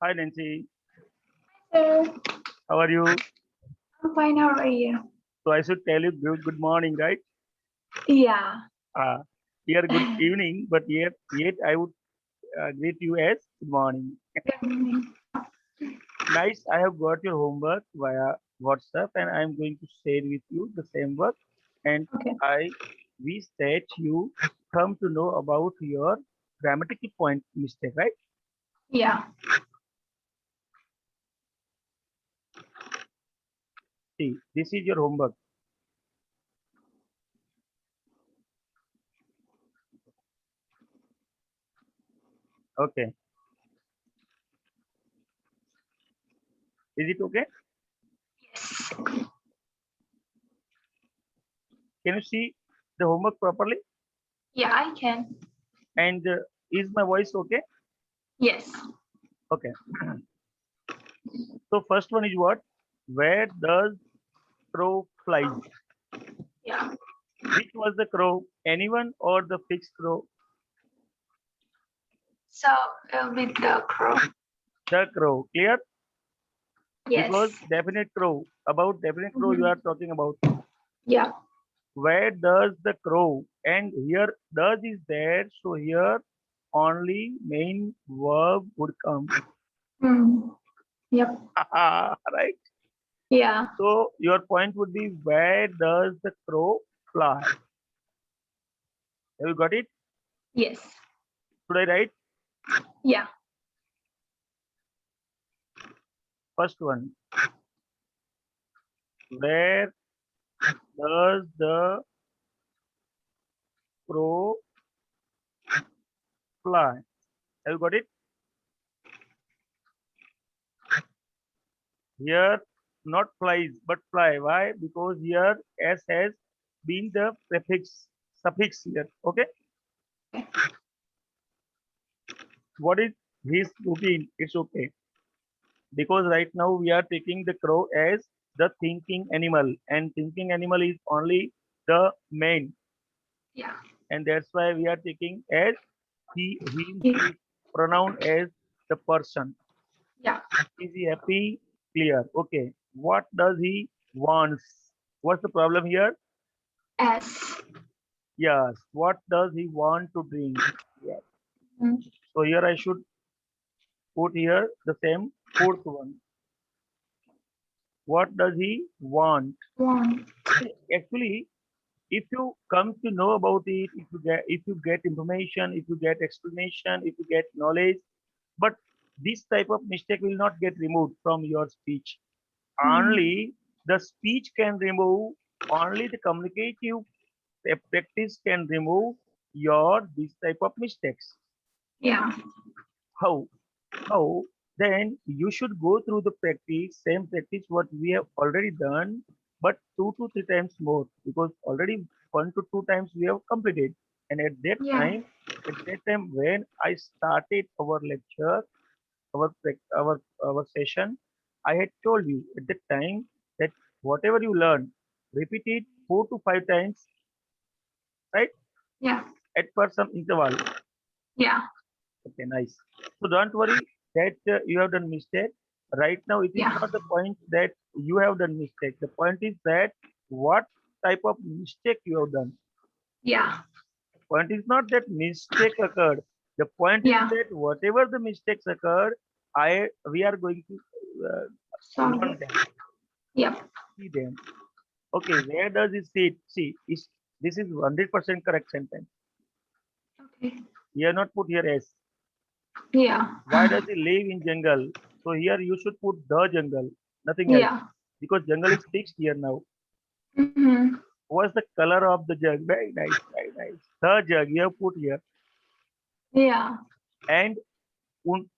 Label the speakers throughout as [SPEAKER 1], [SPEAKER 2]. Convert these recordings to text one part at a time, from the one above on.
[SPEAKER 1] Hi Nancy,
[SPEAKER 2] Hello.
[SPEAKER 1] how are you?
[SPEAKER 2] I'm fine. How are you?
[SPEAKER 1] So I should tell you good morning, right?
[SPEAKER 2] Yeah.
[SPEAKER 1] Uh, Here good evening, but yet I would greet you as good morning.
[SPEAKER 2] Good morning.
[SPEAKER 1] Nice, I have got your homework via WhatsApp and I am going to share with you the same work. And
[SPEAKER 2] Okay.
[SPEAKER 1] I wish that you come to know about your grammatical point mistake, right?
[SPEAKER 2] Yeah.
[SPEAKER 1] See, this is your homework. Okay, is it okay?
[SPEAKER 2] Yes.
[SPEAKER 1] Can you see the homework properly?
[SPEAKER 2] Yeah, I can.
[SPEAKER 1] And is my voice okay?
[SPEAKER 2] Yes.
[SPEAKER 1] Okay. So first one is what? Where does crow flies?
[SPEAKER 2] Yeah.
[SPEAKER 1] Which was the crow? Anyone or the fixed crow?
[SPEAKER 2] So with the crow.
[SPEAKER 1] The crow. Clear? Because
[SPEAKER 2] Yes.
[SPEAKER 1] definite crow. About definite crow you
[SPEAKER 2] Mhm.
[SPEAKER 1] are talking about.
[SPEAKER 2] Yeah.
[SPEAKER 1] Where does the crow? And here does is there. So here only main verb would come.
[SPEAKER 2] Mm. Yep.
[SPEAKER 1] Right?
[SPEAKER 2] Yeah.
[SPEAKER 1] So your point would be where does the crow fly? Have you got it?
[SPEAKER 2] Yes.
[SPEAKER 1] Should I write?
[SPEAKER 2] Yeah.
[SPEAKER 1] First one. Where does the crow fly? Have you got it? Here, not flies, but fly. Why? Because here S has been the suffix here. Okay. What is his routine? It's okay. Because right now we are taking the crow as the thinking animal, and thinking animal is only the main,
[SPEAKER 2] Yeah.
[SPEAKER 1] and that's why we are taking as he
[SPEAKER 2] Yeah.
[SPEAKER 1] his pronoun as the person.
[SPEAKER 2] Yeah.
[SPEAKER 1] Is he happy? Clear. Okay. What does he wants? What's the problem here?
[SPEAKER 2] S.
[SPEAKER 1] Yes. What does he want to drink? Yes.
[SPEAKER 2] Mm.
[SPEAKER 1] So here I should put here the same fourth one. What does he want?
[SPEAKER 2] One.
[SPEAKER 1] Actually, if you come to know about it, if you get information, if you get explanation, if you get knowledge, but this type of mistake will not get removed from your speech.
[SPEAKER 2] Mm.
[SPEAKER 1] Only the speech can remove, only the communicative practice can remove your this type of mistakes.
[SPEAKER 2] Yeah.
[SPEAKER 1] How? How? Then you should go through the practice, same practice what we have already done, but 2 to 3 times more, because already 1 to 2 times we have completed. And
[SPEAKER 2] Yeah.
[SPEAKER 1] at that time when I started our lecture, our session, I had told you at that time that whatever you learn, repeat it 4 to 5 times, right?
[SPEAKER 2] Yeah.
[SPEAKER 1] At per some interval.
[SPEAKER 2] Yeah.
[SPEAKER 1] Okay, nice. So don't worry that you have done mistake. Right now, it is
[SPEAKER 2] Yeah.
[SPEAKER 1] not the point that you have done mistake. The point is that what type of mistake you have done.
[SPEAKER 2] Yeah.
[SPEAKER 1] Point is not that mistake occurred. The point is
[SPEAKER 2] Yeah.
[SPEAKER 1] that whatever the mistakes occurred, we are going to
[SPEAKER 2] Solve
[SPEAKER 1] learn
[SPEAKER 2] it.
[SPEAKER 1] them,
[SPEAKER 2] Yep.
[SPEAKER 1] see them. Okay, where does it sit? See, this is 100% correct sentence.
[SPEAKER 2] Okay.
[SPEAKER 1] You have not put here S.
[SPEAKER 2] Yeah.
[SPEAKER 1] Why does he live in jungle? So here you should put the jungle, nothing else.
[SPEAKER 2] Yeah.
[SPEAKER 1] Because jungle is fixed here now.
[SPEAKER 2] Mm-hmm.
[SPEAKER 1] What's the color of the jug? Very nice, very nice. The jug you have put here.
[SPEAKER 2] Yeah.
[SPEAKER 1] And un-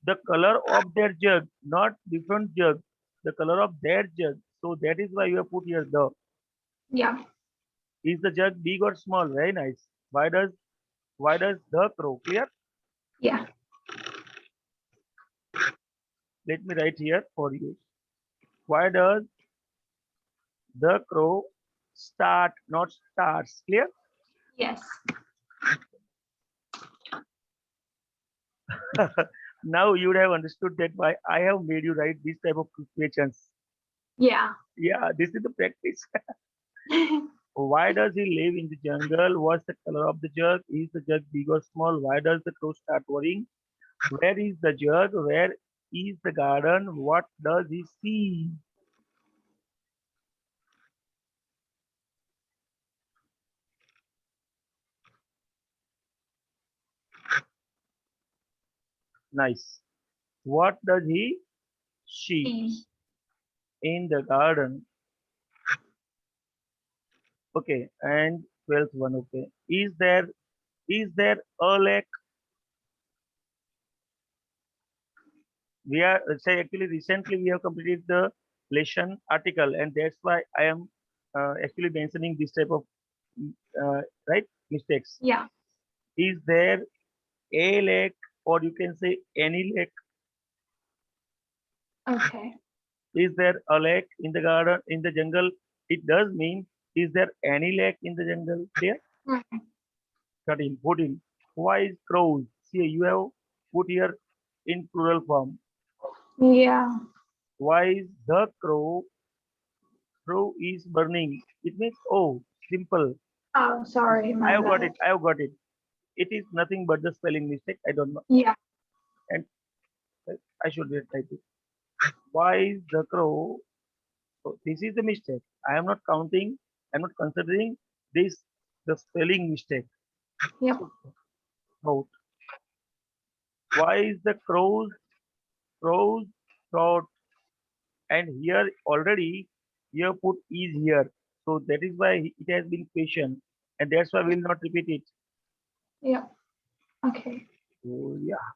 [SPEAKER 1] the color of their jug, not different jug. The color of their jug. So that is why you have put here the.
[SPEAKER 2] Yeah.
[SPEAKER 1] Is the jug big or small? Very nice. Why does the crow? Clear?
[SPEAKER 2] Yeah.
[SPEAKER 1] Let me write here for you. Why does the crow start, not starts? Clear?
[SPEAKER 2] Yes.
[SPEAKER 1] Now you would have understood that why I have made you write this type of questions.
[SPEAKER 2] Yeah.
[SPEAKER 1] Yeah, this is the practice. Why does he live in the jungle? What's the color of the jug? Is the jug big or small? Why does the crow start worrying? Where is the jug? Where is the garden? What does he see? Nice. What does he see
[SPEAKER 2] See.
[SPEAKER 1] in the garden? Okay, and 12th one. Okay, is there a lake? We are say actually recently we have completed the lesson article, and that's why I am actually mentioning this type of uh, right mistakes.
[SPEAKER 2] Yeah.
[SPEAKER 1] Is there a lake, or you can say any lake?
[SPEAKER 2] Okay.
[SPEAKER 1] Is there a lake in the garden, in the jungle? It does mean, is there any lake in the jungle? Clear?
[SPEAKER 2] Mhm.
[SPEAKER 1] 13, 14. Why is crows? See, you have put here in plural form.
[SPEAKER 2] Yeah.
[SPEAKER 1] Why is the crow? Crow is burning. It means, oh, simple.
[SPEAKER 2] Oh, sorry,
[SPEAKER 1] I
[SPEAKER 2] my
[SPEAKER 1] have got it.
[SPEAKER 2] bad.
[SPEAKER 1] I have got it. It is nothing but the spelling mistake. I don't know.
[SPEAKER 2] Yeah.
[SPEAKER 1] And I should write it. Why is the crow? So this is the mistake. I am not counting. I'm not considering this the spelling mistake.
[SPEAKER 2] Yep.
[SPEAKER 1] So note. Why is the crows throat? And here already you have put is here. So that is why it has been questioned. And that's why we will not repeat it.
[SPEAKER 2] Yep. Okay.
[SPEAKER 1] So yeah.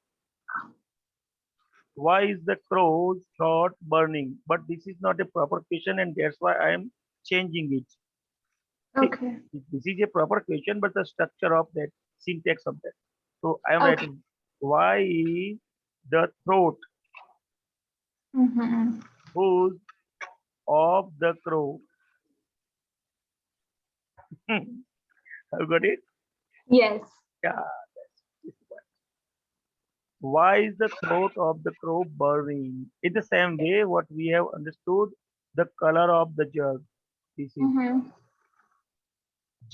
[SPEAKER 1] Why is the crow's throat burning? But this is not a proper question, and that's why I am changing it. See,
[SPEAKER 2] Okay.
[SPEAKER 1] this is a proper question, but the structure of that, syntax of that. So I am
[SPEAKER 2] Okay.
[SPEAKER 1] writing, why is the throat
[SPEAKER 2] Mm-hmm.
[SPEAKER 1] whose of the crow? Have you got it?
[SPEAKER 2] Yes.
[SPEAKER 1] Yeah, that's it. Why is the throat of the crow burning? In the same way, what we have understood, the color of the jug. This is
[SPEAKER 2] Mm-hmm.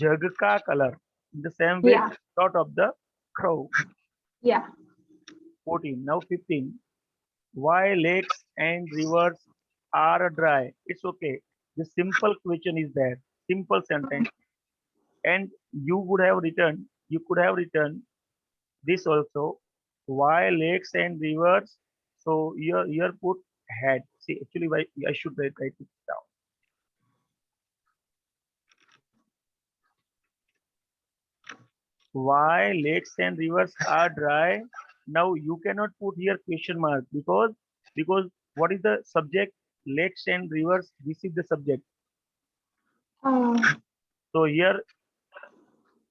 [SPEAKER 1] jug ka color. In the same way,
[SPEAKER 2] Yeah.
[SPEAKER 1] throat of the crow.
[SPEAKER 2] Yeah.
[SPEAKER 1] 14. Now 15. Why lakes and rivers are dry? It's okay. The simple question is there. Simple sentence. And you could have written this also. Why lakes and rivers? So here put had. See, actually, why I should write it down. Why lakes and rivers are dry? Now you cannot put here question mark because what is the subject? Lakes and rivers. This is the subject.
[SPEAKER 2] Oh.
[SPEAKER 1] So here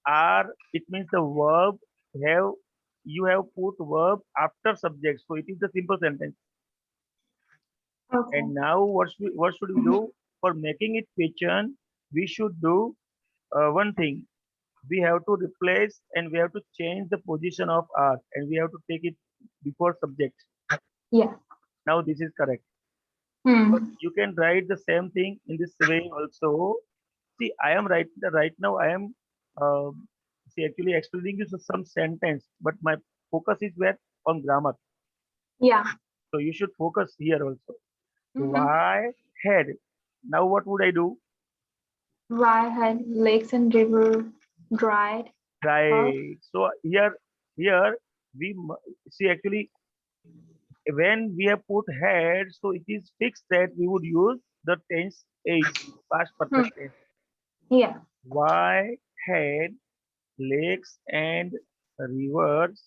[SPEAKER 1] are it means the verb have you have put verb after subject. So it is the simple sentence.
[SPEAKER 2] Okay.
[SPEAKER 1] And now what should we do for making it question? We should do one thing. We have to replace and we have to change the position of are and we have to take it before subject.
[SPEAKER 2] Yeah.
[SPEAKER 1] Now this is correct. But
[SPEAKER 2] Hmm.
[SPEAKER 1] you can write the same thing in this way also. See, I am right now. I am see actually explaining you some sentence, but my focus is where on grammar.
[SPEAKER 2] Yeah.
[SPEAKER 1] So you should focus here also.
[SPEAKER 2] Mm-hmm.
[SPEAKER 1] Why head? Now what would I do?
[SPEAKER 2] Why had lakes and river dried up?
[SPEAKER 1] Right. So here we see actually when we have put head, so it is fixed that we would use the tense H, past
[SPEAKER 2] Hmm.
[SPEAKER 1] perfect tense.
[SPEAKER 2] Yeah.
[SPEAKER 1] Why had lakes and rivers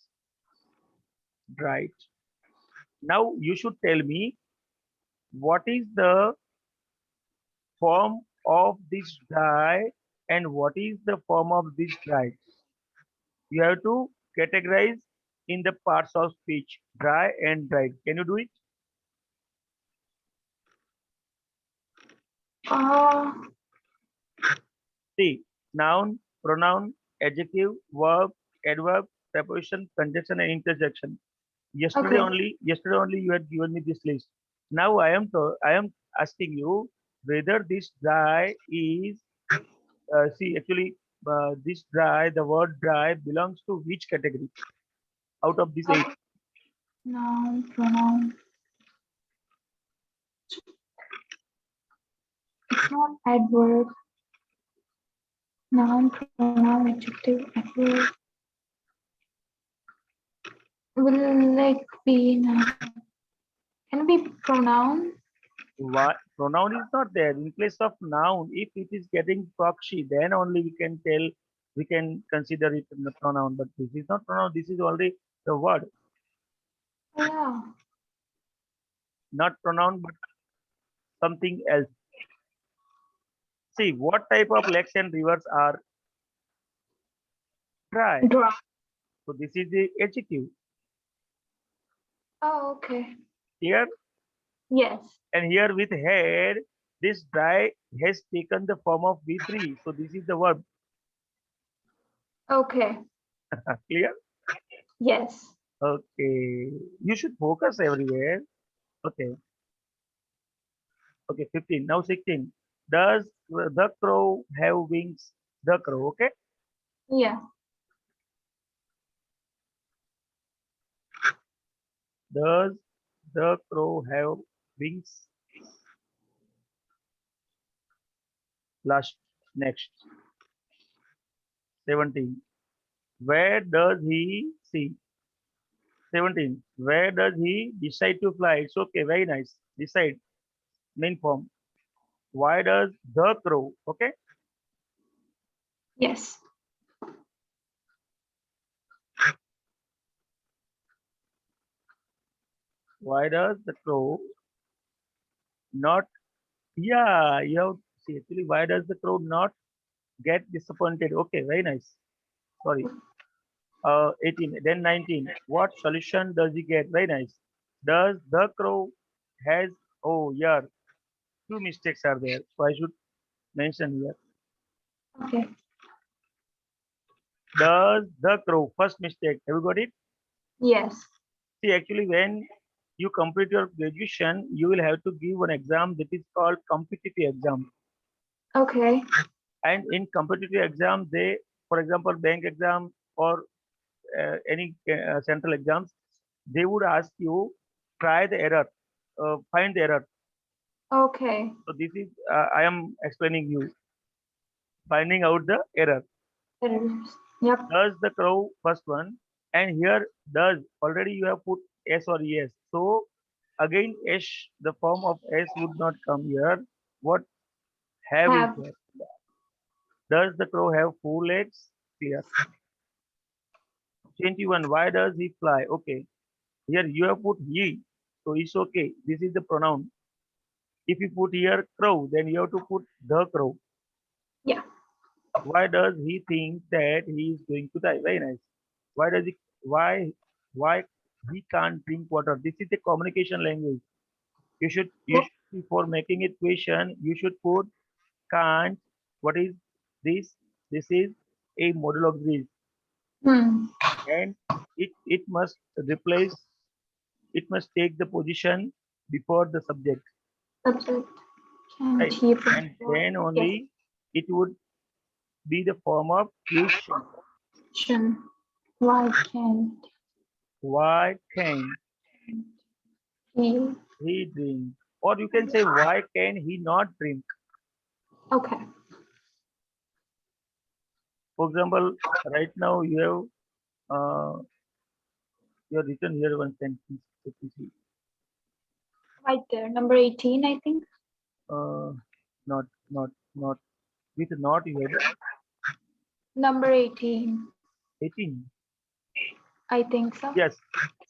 [SPEAKER 1] dried? Now you should tell me what is the form of this dry and what is the form of this dried. You have to categorize in the parts of speech, dry and dried. Can you do it?
[SPEAKER 2] Uh,
[SPEAKER 1] See, noun, pronoun, adjective, verb, adverb, preposition, conjunction, and interjection.
[SPEAKER 2] Okay.
[SPEAKER 1] Yesterday only you had given me this list. Now I am asking you whether this dry is see actually this dry, the word dry belongs to which category out of these eight?
[SPEAKER 2] Okay. Noun, pronoun. It's not adverb. Noun, pronoun, adjective, adverb. Will like be noun. Can be pronoun?
[SPEAKER 1] Why pronoun is not there in place of noun? If it is getting proxy, then only we can consider it in the pronoun. But this is not pronoun. This is already the word,
[SPEAKER 2] Yeah.
[SPEAKER 1] not pronoun, but something else. See what type of lakes and rivers are dry.
[SPEAKER 2] Dry.
[SPEAKER 1] So this is the adjective
[SPEAKER 2] Oh, okay.
[SPEAKER 1] here,
[SPEAKER 2] Yes.
[SPEAKER 1] and here with head. This dry has taken the form of V3. So this is the verb.
[SPEAKER 2] Okay.
[SPEAKER 1] Clear?
[SPEAKER 2] Yes.
[SPEAKER 1] Okay. You should focus everywhere. Okay. Okay. 15. Now 16. Does the crow have wings? The crow. Okay.
[SPEAKER 2] Yeah.
[SPEAKER 1] Does the crow have wings? Last. Next. 17. Where does he see? 17. Where does he decide to fly? It's okay. Very nice. Decide. Main form. Why does the crow? Okay.
[SPEAKER 2] Yes.
[SPEAKER 1] Why does the crow not? Yeah, you have see actually. Why does the crow not get disappointed? Okay, very nice. Sorry. 18. Then 19. What solution does he get? Very nice. Does the crow has? Oh, yeah. Two mistakes are there. So I should mention here.
[SPEAKER 2] Okay.
[SPEAKER 1] Does the crow? First mistake. Have you got it?
[SPEAKER 2] Yes.
[SPEAKER 1] See, actually, when you complete your graduation, you will have to give an exam that is called competitive exam.
[SPEAKER 2] Okay.
[SPEAKER 1] And in competitive exam, they, for example, bank exam or any central exams, they would ask you try the error, find the error.
[SPEAKER 2] Okay.
[SPEAKER 1] So this is I am explaining you finding out the error.
[SPEAKER 2] Errors. Yep.
[SPEAKER 1] Does the crow first one, and here does already you have put s or yes. So again s, the form of s would not come here. What have is
[SPEAKER 2] Have.
[SPEAKER 1] there? Does the crow have four legs? Clear. 21. Why does he fly? Okay. Here you have put he. So it's okay. This is the pronoun. If you put here crow, then you have to put the crow.
[SPEAKER 2] Yeah.
[SPEAKER 1] Why does he think that he is going to die? Very nice. Why does he why he can't drink water? This is the communication language. You should before making a question, you should put can't. What is this? This is a model of this.
[SPEAKER 2] Hmm.
[SPEAKER 1] And it must replace, it must take the position before the subject,
[SPEAKER 2] Subject. Can
[SPEAKER 1] right?
[SPEAKER 2] he drink
[SPEAKER 1] And
[SPEAKER 2] water?
[SPEAKER 1] then
[SPEAKER 2] Yes.
[SPEAKER 1] only it would be the form of question.
[SPEAKER 2] Question. Why can't
[SPEAKER 1] Why can
[SPEAKER 2] he?
[SPEAKER 1] he drink? Or you can say why can he not drink?
[SPEAKER 2] Okay.
[SPEAKER 1] For example, right now you have written here one sentence. Let me see.
[SPEAKER 2] Right there. Number 18, I think.
[SPEAKER 1] Uh, not with not you had
[SPEAKER 2] Number 18.
[SPEAKER 1] 18.
[SPEAKER 2] I think so.
[SPEAKER 1] Yes.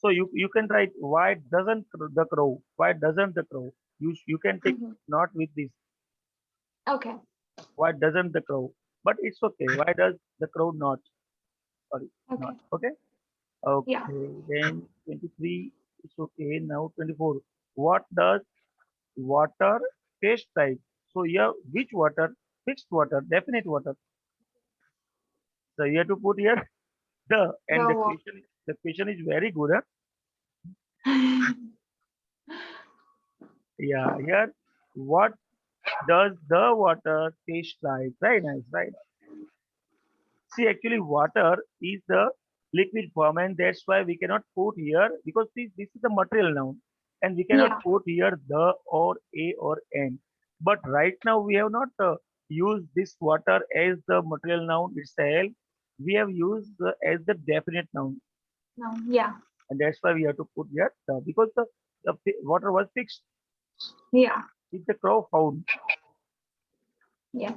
[SPEAKER 1] So you can write why doesn't the crow? Why doesn't the crow? You can take
[SPEAKER 2] Mhm.
[SPEAKER 1] not with this.
[SPEAKER 2] Okay.
[SPEAKER 1] Why doesn't the crow? But it's okay. Why does the crow not? Sorry, not.
[SPEAKER 2] Okay.
[SPEAKER 1] Okay.
[SPEAKER 2] Yeah.
[SPEAKER 1] Okay. Then 23. It's okay. Now 24. What does water taste like? So here, which water? Fixed water, definite water. So you have to put here the, and
[SPEAKER 2] The what?
[SPEAKER 1] the question is very good. Huh? Yeah, here, what does the water taste like? Very nice, right? See, actually, water is the liquid form, and that's why we cannot put here because this is the material noun, and we cannot
[SPEAKER 2] Yeah.
[SPEAKER 1] put here the or a or n. But right now, we have not used this water as the material noun itself. We have used as the definite noun,
[SPEAKER 2] No. Yeah.
[SPEAKER 1] and that's why we have to put here the because the water was fixed.
[SPEAKER 2] Yeah.
[SPEAKER 1] It's the crow found.
[SPEAKER 2] Yeah.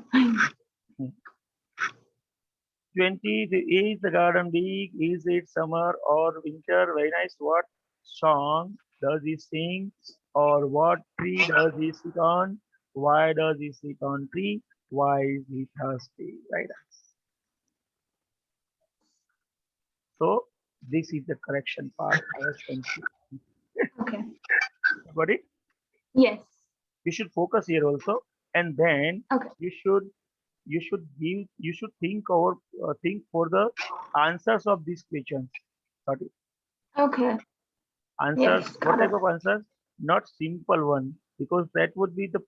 [SPEAKER 1] 20, is the garden big? Is it summer or winter? Very nice. What song does he sing? Or what tree does he sit on? Why does he sit on tree? Why is he thirsty? Right. So this is the correction part. I have sent you.
[SPEAKER 2] Okay.
[SPEAKER 1] Got it?
[SPEAKER 2] Yes.
[SPEAKER 1] You should focus here also, and then
[SPEAKER 2] Okay.
[SPEAKER 1] you should think for the answers of these questions. Got it?
[SPEAKER 2] Okay.
[SPEAKER 1] Answers,
[SPEAKER 2] Yes.
[SPEAKER 1] what
[SPEAKER 2] Got
[SPEAKER 1] type
[SPEAKER 2] it.
[SPEAKER 1] of answers? Not simple one, because that would be the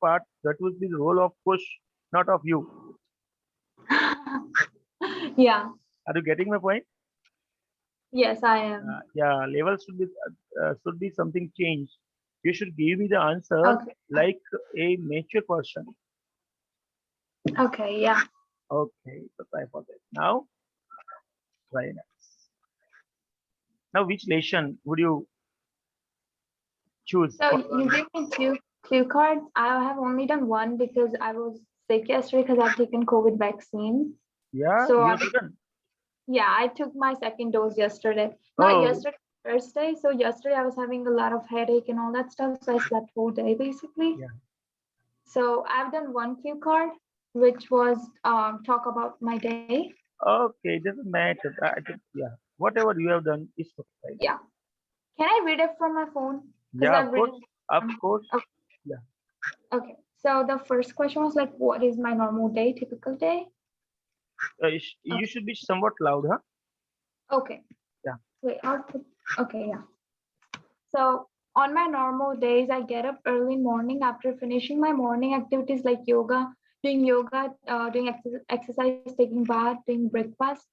[SPEAKER 1] role of push, not of you.
[SPEAKER 2] Yeah.
[SPEAKER 1] Are you getting my point?
[SPEAKER 2] Yes, I am.
[SPEAKER 1] Yeah, level should be something changed. You should give me the answer
[SPEAKER 2] Okay.
[SPEAKER 1] like a mature person.
[SPEAKER 2] Okay. Yeah.
[SPEAKER 1] Okay, so try for that. Now, very nice. Now, which lesson would you choose
[SPEAKER 2] So
[SPEAKER 1] for
[SPEAKER 2] you
[SPEAKER 1] learning?
[SPEAKER 2] gave me two cards. I have only done one because I was sick yesterday because I've taken COVID vaccine.
[SPEAKER 1] Yeah,
[SPEAKER 2] So
[SPEAKER 1] you
[SPEAKER 2] I
[SPEAKER 1] have taken.
[SPEAKER 2] yeah, I took my second dose yesterday. Not
[SPEAKER 1] Oh,
[SPEAKER 2] yesterday, Thursday. So yesterday I was having a lot of headache and all that stuff. So I slept whole day basically.
[SPEAKER 1] yeah.
[SPEAKER 2] So I've done one cue card, which was talk about my day.
[SPEAKER 1] Okay, it doesn't matter. I think, yeah. Whatever you have done is okay.
[SPEAKER 2] Yeah. Can I read it from my phone? Because
[SPEAKER 1] Yeah,
[SPEAKER 2] I've
[SPEAKER 1] of course.
[SPEAKER 2] written.
[SPEAKER 1] Of
[SPEAKER 2] um,
[SPEAKER 1] course.
[SPEAKER 2] Okay.
[SPEAKER 1] Yeah.
[SPEAKER 2] Okay. So the first question was like, what is my normal day, typical day?
[SPEAKER 1] You should be somewhat loud, huh?
[SPEAKER 2] Okay.
[SPEAKER 1] Yeah.
[SPEAKER 2] Wait, I'll put, okay, yeah. So on my normal days, I get up early morning after finishing my morning activities like yoga, doing exercise, taking bath, doing breakfast.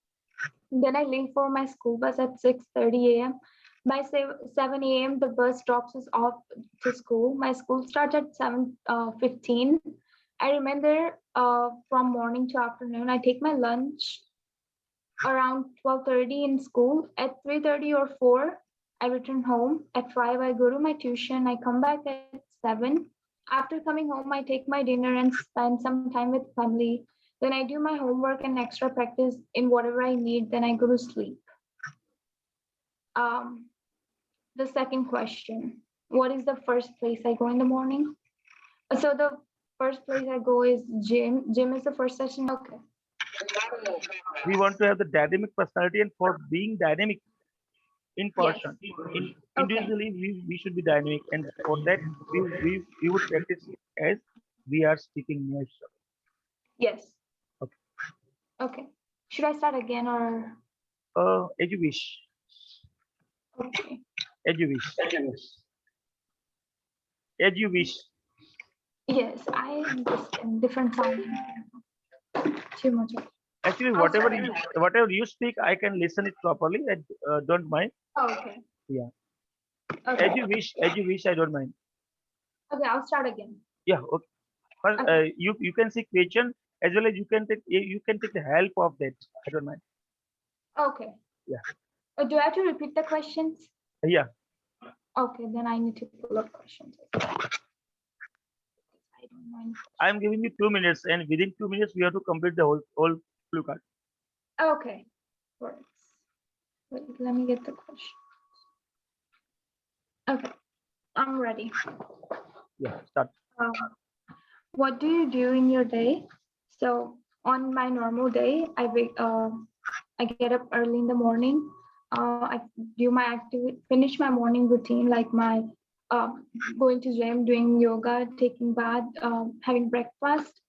[SPEAKER 2] Then I leave for my school bus at 6:30 a.m. By 7 a.m., the bus drops us off to school. My school starts at 7:15. I remain there from morning to afternoon. I take my lunch around 12:30 in school. At 3:30 or 4, I return home. At 5, I go to my tuition. I come back at 7. After coming home, I take my dinner and spend some time with family. Then I do my homework and extra practice in whatever I need. Then I go to sleep. Um, the second question, what is the first place I go in the morning? So the first place I go is gym. Gym is the first session. Okay.
[SPEAKER 1] We want to have the dynamic personality, and for being dynamic in
[SPEAKER 2] Yes.
[SPEAKER 1] person, in
[SPEAKER 2] Okay.
[SPEAKER 1] individually, we should be dynamic, and for that, we would practice as we are speaking nature.
[SPEAKER 2] Yes.
[SPEAKER 1] Okay.
[SPEAKER 2] Okay. Should I start again or
[SPEAKER 1] As you wish.
[SPEAKER 2] okay?
[SPEAKER 1] As you wish. As you wish.
[SPEAKER 2] Yes, I am just in different sound. Too much.
[SPEAKER 1] Actually,
[SPEAKER 2] I'll start again.
[SPEAKER 1] whatever you speak, I can listen it properly. I don't mind.
[SPEAKER 2] Oh, okay.
[SPEAKER 1] Yeah.
[SPEAKER 2] Okay.
[SPEAKER 1] As you wish, I don't mind.
[SPEAKER 2] Okay, I'll start again.
[SPEAKER 1] Yeah. Okay. First,
[SPEAKER 2] Okay.
[SPEAKER 1] you can see question as well as you can take the help of that. I don't mind.
[SPEAKER 2] Okay.
[SPEAKER 1] Yeah.
[SPEAKER 2] Do I have to repeat the questions?
[SPEAKER 1] Yeah.
[SPEAKER 2] Okay, then I need to pull up questions. I don't mind.
[SPEAKER 1] I'm giving you 2 minutes, and within 2 minutes, we have to complete the whole blue card.
[SPEAKER 2] Okay. Works. Wait, let me get the question. Okay, I'm ready.
[SPEAKER 1] Yeah. Start.
[SPEAKER 2] Um, what do you do in your day? So on my normal day, I get up early in the morning. I do my activity, finish my morning routine like my going to gym, doing yoga, taking bath, having breakfast.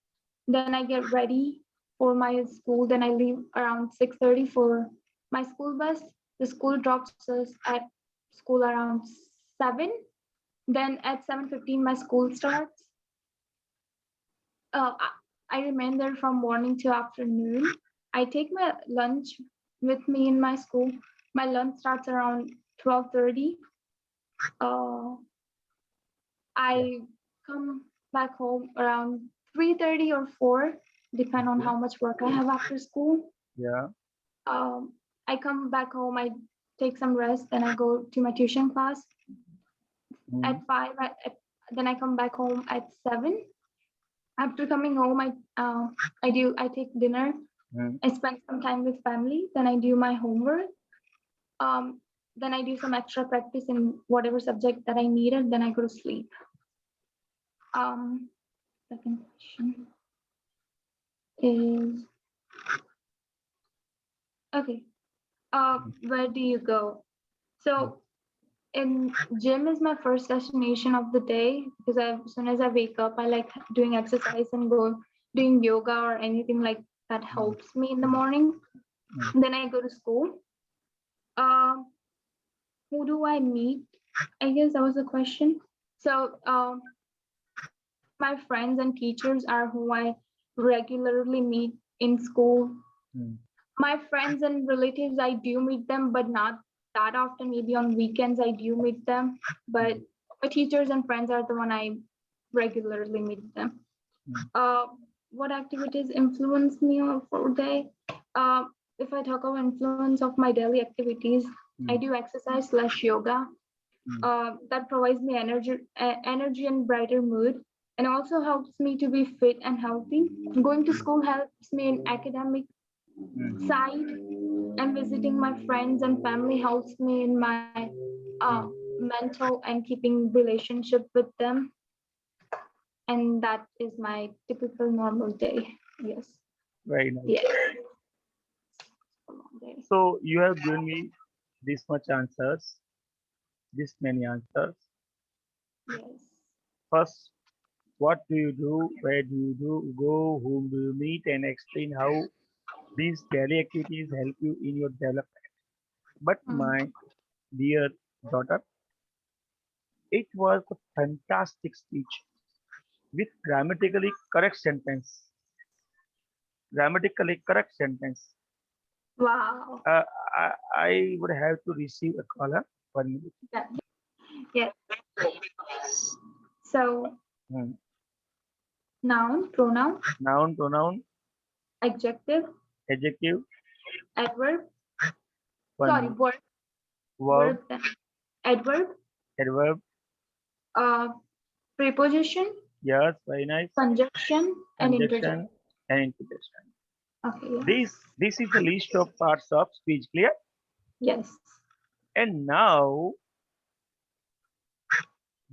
[SPEAKER 2] Then I get ready for my school. Then I leave around 6:30 for my school bus. The school drops us at school around 7. Then at 7:15, my school starts. I remain there from morning to afternoon. I take my lunch with me in my school. My lunch starts around 12:30. Uh, I come back home around 3:30 or 4, depend on
[SPEAKER 1] Okay.
[SPEAKER 2] how much work I have after school.
[SPEAKER 1] Yeah.
[SPEAKER 2] I come back home, I take some rest, then I go to my tuition class
[SPEAKER 1] Mm.
[SPEAKER 2] at 5. Then I come back home at 7. After coming home, I take dinner.
[SPEAKER 1] Mm.
[SPEAKER 2] I spend some time with family. Then I do my homework. Um, then I do some extra practice in whatever subject that I needed. Then I go to sleep. Second question is, okay. Where do you go? So in gym is my first destination of the day because as soon as I wake up, I like doing exercise and doing yoga or anything like that helps me in the morning. Then I go to school. Who do I meet? I guess that was the question. So my friends and teachers are who I regularly meet in school.
[SPEAKER 1] Mm.
[SPEAKER 2] My friends and relatives, I do meet them, but not that often. Maybe on weekends I do meet them. But my teachers and friends are the one I regularly meet them. What activities influence me for day? If I talk about influence of my daily activities, I do exercise / yoga. That provides me energy and brighter mood, and also helps me to be fit and healthy. Going to school helps me in academic side, and visiting my friends and family helps me in my mental and keeping relationship with them. And that is my typical normal day. Yes.
[SPEAKER 1] Very nice.
[SPEAKER 2] Yes.
[SPEAKER 1] So you have given me this much answers, this many answers.
[SPEAKER 2] Yes.
[SPEAKER 1] First, what do you do? Where do you go? Whom do you meet? And explain how these daily activities help you in your development. But my dear daughter, it was a fantastic speech with grammatically correct sentence.
[SPEAKER 2] Wow.
[SPEAKER 1] Uh, I would have to receive a caller. 1 minute.
[SPEAKER 2] Yeah. So
[SPEAKER 1] Hmm.
[SPEAKER 2] noun, pronoun,
[SPEAKER 1] Noun, pronoun,
[SPEAKER 2] adjective,
[SPEAKER 1] adjective,
[SPEAKER 2] adverb. Sorry,
[SPEAKER 1] one
[SPEAKER 2] word,
[SPEAKER 1] verb,
[SPEAKER 2] then adverb,
[SPEAKER 1] adverb.
[SPEAKER 2] uh, preposition,
[SPEAKER 1] Yes, very nice.
[SPEAKER 2] conjunction, and interjection.
[SPEAKER 1] Conjunction and interjection.
[SPEAKER 2] Okay. Yeah.
[SPEAKER 1] This is the list of parts of speech. Clear?
[SPEAKER 2] Yes.
[SPEAKER 1] And now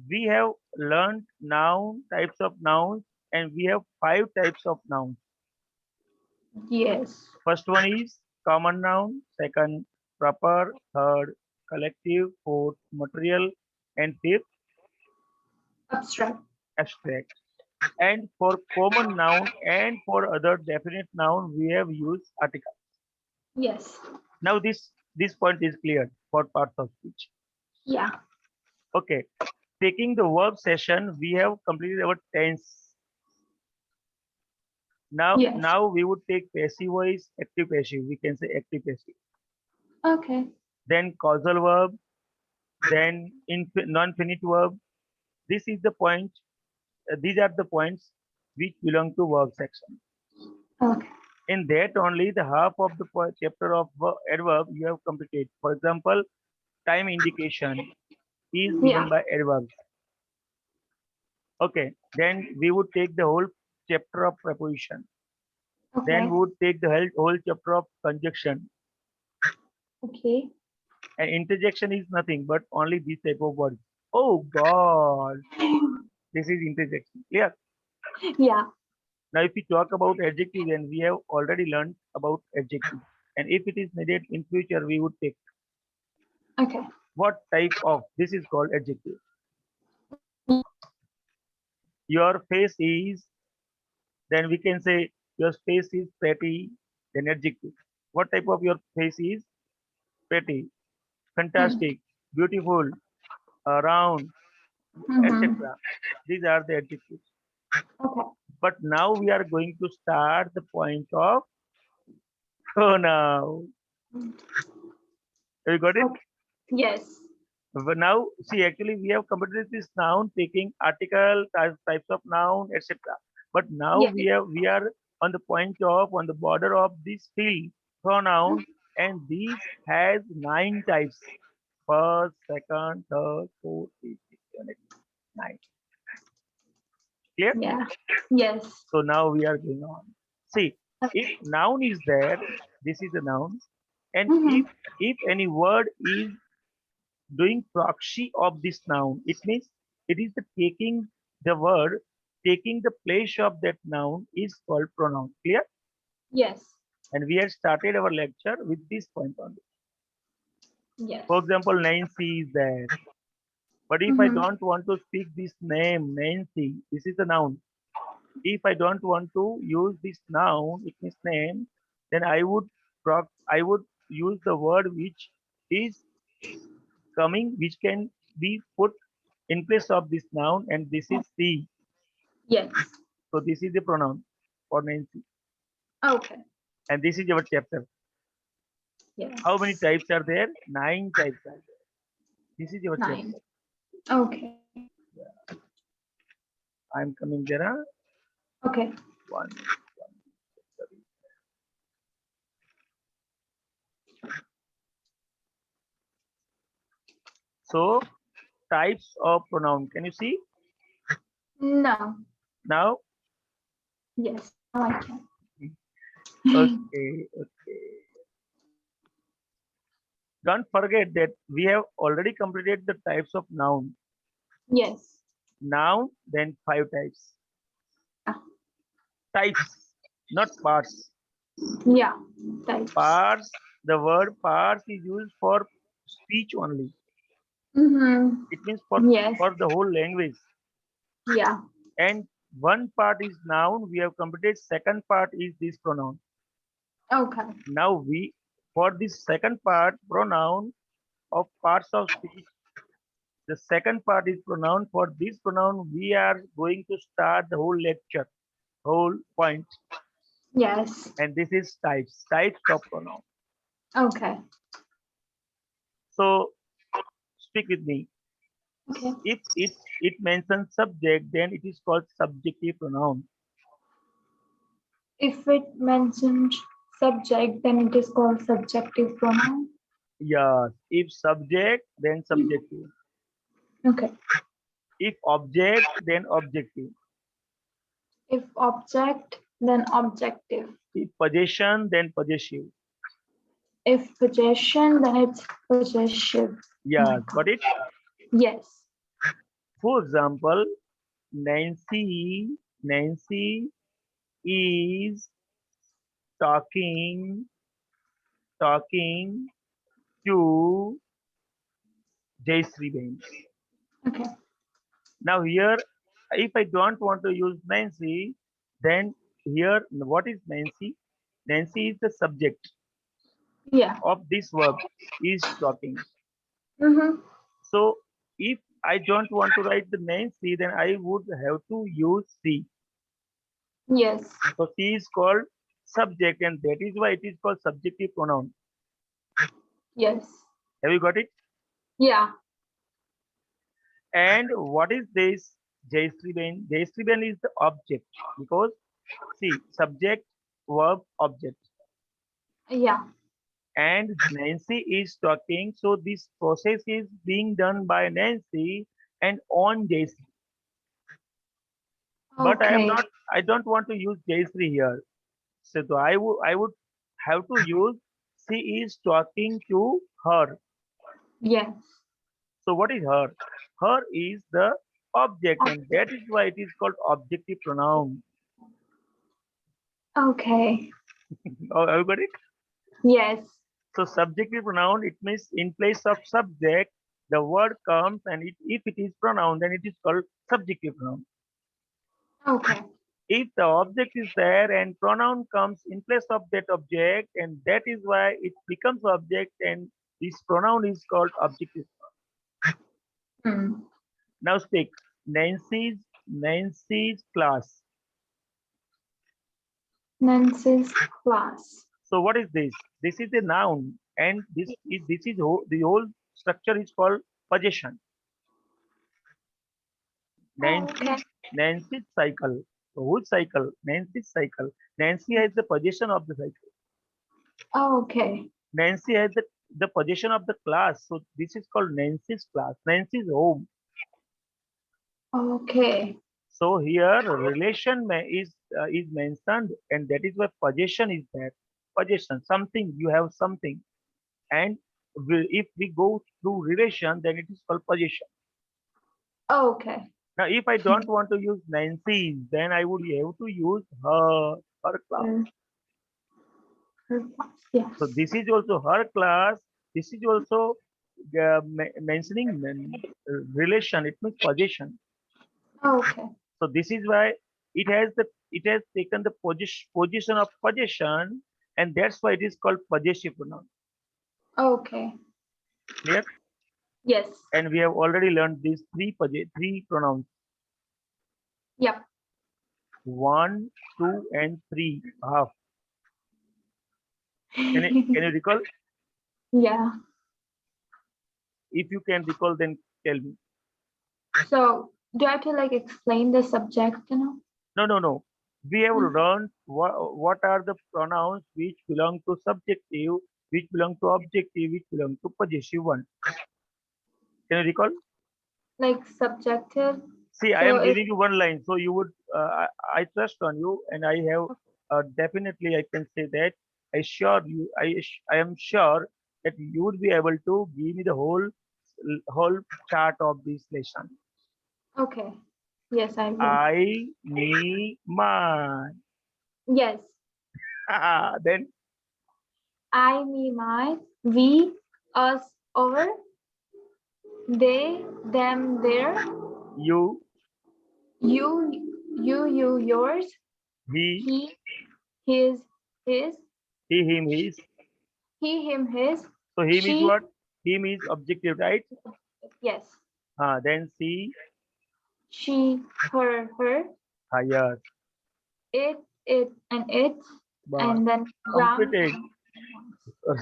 [SPEAKER 1] we have learned noun types of nouns, and we have 5 types of nouns.
[SPEAKER 2] Yes.
[SPEAKER 1] First one is common noun, second proper, third collective, fourth material, and fifth
[SPEAKER 2] Abstract.
[SPEAKER 1] abstract. And for common noun and for other definite noun, we have used article.
[SPEAKER 2] Yes.
[SPEAKER 1] Now this point is clear for parts of speech.
[SPEAKER 2] Yeah.
[SPEAKER 1] Okay. Taking the verb session, we have completed our tense.
[SPEAKER 2] Yes.
[SPEAKER 1] Now we would take passive voice, active passive. We can say active passive.
[SPEAKER 2] Okay.
[SPEAKER 1] Then causal verb, then non-finite verb. This is the point. These are the points which belong to verb section.
[SPEAKER 2] Okay.
[SPEAKER 1] In that only the half of the chapter of adverb you have completed. For example, time indication is given
[SPEAKER 2] Yeah.
[SPEAKER 1] by adverbs. Okay. Then we would take the whole chapter of preposition. Then
[SPEAKER 2] Okay.
[SPEAKER 1] we would take the whole chapter of conjunction.
[SPEAKER 2] Okay.
[SPEAKER 1] And interjection is nothing but only this type of words. Oh God, this is interjection. Clear?
[SPEAKER 2] Yeah.
[SPEAKER 1] Now, if we talk about adjective, then we have already learned about adjective. And if it is needed in future, we would take
[SPEAKER 2] Okay.
[SPEAKER 1] what type of this is called adjective. Your face is, then we can say your face is pretty, then adjective. What type of your face is? Pretty,
[SPEAKER 2] Hmm.
[SPEAKER 1] fantastic, beautiful. around,
[SPEAKER 2] Mm-hmm.
[SPEAKER 1] etc. These are the adjectives.
[SPEAKER 2] Okay.
[SPEAKER 1] But now we are going to start the point of pronoun. Have you got it?
[SPEAKER 2] Okay. Yes.
[SPEAKER 1] But now, see, actually, we have completed this noun, taking article, types of noun, etc. But now
[SPEAKER 2] Yes.
[SPEAKER 1] we are on the point of, on the border of this field, pronoun, and these has 9 types. First, second, third, fourth, fifth, sixth, seventh, eighth, nine. Clear?
[SPEAKER 2] Yeah. Yes.
[SPEAKER 1] So now we are going on. See, if
[SPEAKER 2] Okay.
[SPEAKER 1] noun is there, this is a noun, and
[SPEAKER 2] Mm-hmm.
[SPEAKER 1] if any word is doing proxy of this noun, it means it is the taking the word, taking the place of that noun is called pronoun. Clear?
[SPEAKER 2] Yes.
[SPEAKER 1] And we have started our lecture with this point only.
[SPEAKER 2] Yes.
[SPEAKER 1] For example, Nancy is there. But if I
[SPEAKER 2] Mm-hmm.
[SPEAKER 1] don't want to speak this name, Nancy, this is a noun. If I don't want to use this noun, it means name, then I would use the word which is coming, which can be put in place of this noun, and this is she.
[SPEAKER 2] Yes.
[SPEAKER 1] So this is the pronoun for Nancy.
[SPEAKER 2] Okay.
[SPEAKER 1] And this is our chapter.
[SPEAKER 2] Yes.
[SPEAKER 1] How many types are there? 9 types are there. This is your
[SPEAKER 2] 9.
[SPEAKER 1] chapter.
[SPEAKER 2] Okay.
[SPEAKER 1] I'm coming there. Huh?
[SPEAKER 2] Okay.
[SPEAKER 1] One. Sorry. So types of pronoun. Can you see
[SPEAKER 2] No.
[SPEAKER 1] now?
[SPEAKER 2] Yes. Now I can.
[SPEAKER 1] Okay. Okay. Don't forget that we have already completed the types of noun.
[SPEAKER 2] Yes.
[SPEAKER 1] Noun, then 5 types.
[SPEAKER 2] Yeah.
[SPEAKER 1] Types, not parts.
[SPEAKER 2] Yeah. Types.
[SPEAKER 1] Parts, the word parts is used for speech only.
[SPEAKER 2] Mm-hmm.
[SPEAKER 1] It means
[SPEAKER 2] Yes.
[SPEAKER 1] for the whole language.
[SPEAKER 2] Yeah.
[SPEAKER 1] And one part is noun. We have completed. Second part is this pronoun.
[SPEAKER 2] Okay.
[SPEAKER 1] Now for this second part, pronoun of parts of speech, the second part is pronoun. For this pronoun, we are going to start the whole lecture, whole point.
[SPEAKER 2] Yes.
[SPEAKER 1] And this is types of pronoun.
[SPEAKER 2] Okay.
[SPEAKER 1] So speak with me.
[SPEAKER 2] Okay.
[SPEAKER 1] If it mentions subject, then it is called subjective pronoun.
[SPEAKER 2] If it mentions subject, then it is called subjective pronoun.
[SPEAKER 1] Yes. If subject, then subjective.
[SPEAKER 2] Okay.
[SPEAKER 1] If object, then objective.
[SPEAKER 2] If object, then objective.
[SPEAKER 1] If possession, then possessive.
[SPEAKER 2] If possession, then it's possessive. Oh my
[SPEAKER 1] Yes.
[SPEAKER 2] God.
[SPEAKER 1] Got it?
[SPEAKER 2] Yes.
[SPEAKER 1] For example, Nancy is talking to Jayshree Ben.
[SPEAKER 2] Okay.
[SPEAKER 1] Now here, if I don't want to use Nancy, then here, what is Nancy? Nancy is the subject
[SPEAKER 2] Yeah.
[SPEAKER 1] of this verb, is talking.
[SPEAKER 2] Mm-hmm.
[SPEAKER 1] So if I don't want to write the Nancy, then I would have to use she.
[SPEAKER 2] Yes.
[SPEAKER 1] So she is called subject, and that is why it is called subjective pronoun.
[SPEAKER 2] Yes.
[SPEAKER 1] Have you got it?
[SPEAKER 2] Yeah.
[SPEAKER 1] And what is this Jayshree Ben? Jayshree Ben is the object, because see, subject, verb, object.
[SPEAKER 2] Yeah.
[SPEAKER 1] And Nancy is talking, so this process is being done by Nancy and on Jayshree. But
[SPEAKER 2] Okay.
[SPEAKER 1] I don't want to use Jayshree here. So I would have to use she is talking to her.
[SPEAKER 2] Yes.
[SPEAKER 1] So what is her? Her is the object, and that
[SPEAKER 2] Object.
[SPEAKER 1] is why it is called objective pronoun.
[SPEAKER 2] Okay.
[SPEAKER 1] Oh, have you got it?
[SPEAKER 2] Yes.
[SPEAKER 1] So subjective pronoun, it means in place of subject, the word comes, and if it is pronoun, then it is called subjective pronoun.
[SPEAKER 2] Okay.
[SPEAKER 1] If the object is there and pronoun comes in place of that object, and that is why it becomes object, and this pronoun is called objective. Now speak. Nancy's class.
[SPEAKER 2] Nancy's class.
[SPEAKER 1] So what is this? This is a noun, and the whole structure is called possession.
[SPEAKER 2] Oh, okay.
[SPEAKER 1] Nancy's cycle. So whose cycle? Nancy's cycle. Nancy has the possession of the cycle.
[SPEAKER 2] Oh, okay.
[SPEAKER 1] Nancy has the possession of the class. So this is called Nancy's class. Nancy's home.
[SPEAKER 2] Okay.
[SPEAKER 1] So here relation is mentioned, and that is why possession is there. Possession, something, you have something, and if we go through relation, then it is called possession.
[SPEAKER 2] Okay.
[SPEAKER 1] Now, if I don't want to use Nancy, then I would have to use her class.
[SPEAKER 2] Her class. Yes.
[SPEAKER 1] So this is also her class. This is also mentioning relation. It means possession.
[SPEAKER 2] Okay.
[SPEAKER 1] So this is why it has taken the position of possession, and that's why it is called possessive pronoun.
[SPEAKER 2] Okay.
[SPEAKER 1] Clear?
[SPEAKER 2] Yes.
[SPEAKER 1] And we have already learned these three pronouns.
[SPEAKER 2] Yep.
[SPEAKER 1] 1, 2, and 3. Half. Can you recall?
[SPEAKER 2] Yeah.
[SPEAKER 1] If you can recall, then tell me.
[SPEAKER 2] So do I have to like explain the subject,
[SPEAKER 1] No. We have learned what are the pronouns which belong to subjective, which belong to objective, which belong to possessive one. Can you recall?
[SPEAKER 2] Like subjective.
[SPEAKER 1] See, I
[SPEAKER 2] So
[SPEAKER 1] am giving you one line, so you would. I trust on you, and I have definitely. I can say that I sure you. I am sure that you would be able to give me the whole chart of this lesson.
[SPEAKER 2] Okay. Yes, I will.
[SPEAKER 1] I, me, my.
[SPEAKER 2] Yes.
[SPEAKER 1] Then
[SPEAKER 2] I, me, my, we, us, our, they, them, their,
[SPEAKER 1] you,
[SPEAKER 2] you, yours,
[SPEAKER 1] he,
[SPEAKER 2] he, his, his,
[SPEAKER 1] him, his.
[SPEAKER 2] he, him, his,
[SPEAKER 1] So him is
[SPEAKER 2] she,
[SPEAKER 1] what? Him is objective, right?
[SPEAKER 2] yes,
[SPEAKER 1] Then she,
[SPEAKER 2] she, her,
[SPEAKER 1] yes.
[SPEAKER 2] it, and it,
[SPEAKER 1] But
[SPEAKER 2] and then Ram.
[SPEAKER 1] completed.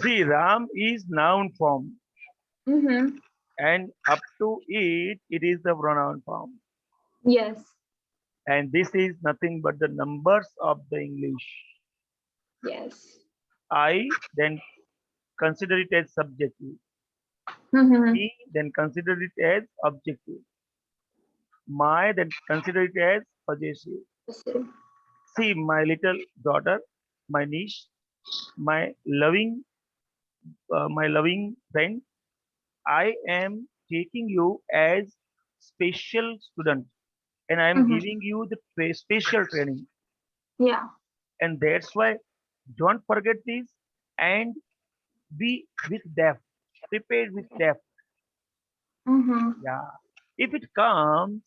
[SPEAKER 1] See, Ram is noun form,
[SPEAKER 2] Mm-hmm.
[SPEAKER 1] and up to it is the pronoun form.
[SPEAKER 2] Yes,
[SPEAKER 1] And this is nothing but the numbers of the English.
[SPEAKER 2] yes.
[SPEAKER 1] I then consider it as subjective.
[SPEAKER 2] Mm-hmm.
[SPEAKER 1] He then consider it as objective. My then consider it as possessive. See, my little daughter, my niece, my loving friend, I am taking you as special student, and I am
[SPEAKER 2] Mm-hmm.
[SPEAKER 1] giving you the special training,
[SPEAKER 2] Yeah.
[SPEAKER 1] and that's why don't forget this, and be with depth, prepared with depth.
[SPEAKER 2] Mm-hmm.
[SPEAKER 1] Yeah. If it comes,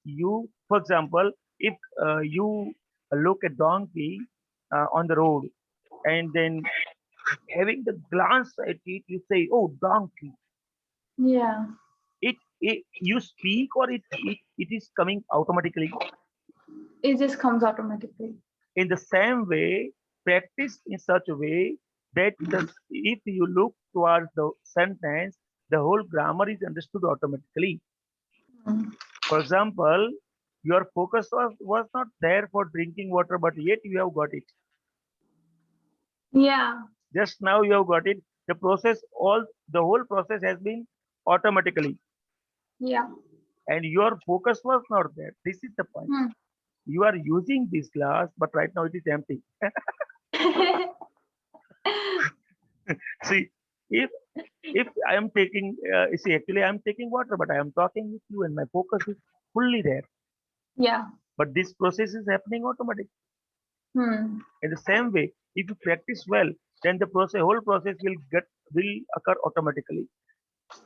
[SPEAKER 1] you, for example, if you look at donkey on the road, and then having the glance at it, you say, "Oh, donkey."
[SPEAKER 2] Yeah.
[SPEAKER 1] It you speak, or it is coming automatically.
[SPEAKER 2] It just comes automatically.
[SPEAKER 1] In the same way, practice in such a way that if you look towards the sentence, the whole grammar is understood automatically.
[SPEAKER 2] Mm.
[SPEAKER 1] For example, your focus was not there for drinking water, but yet you have got it.
[SPEAKER 2] Yeah.
[SPEAKER 1] Just now you have got it. The whole process has been automatically,
[SPEAKER 2] Yeah.
[SPEAKER 1] and your focus was not there. This is the point.
[SPEAKER 2] Hmm.
[SPEAKER 1] You are using this glass, but right now it is empty. See, if I am taking, see, actually I am taking water, but I am talking with you, and my focus is fully there.
[SPEAKER 2] Yeah.
[SPEAKER 1] But this process is happening automatically.
[SPEAKER 2] Hmm.
[SPEAKER 1] In the same way, if you practice well, then the whole process will occur automatically.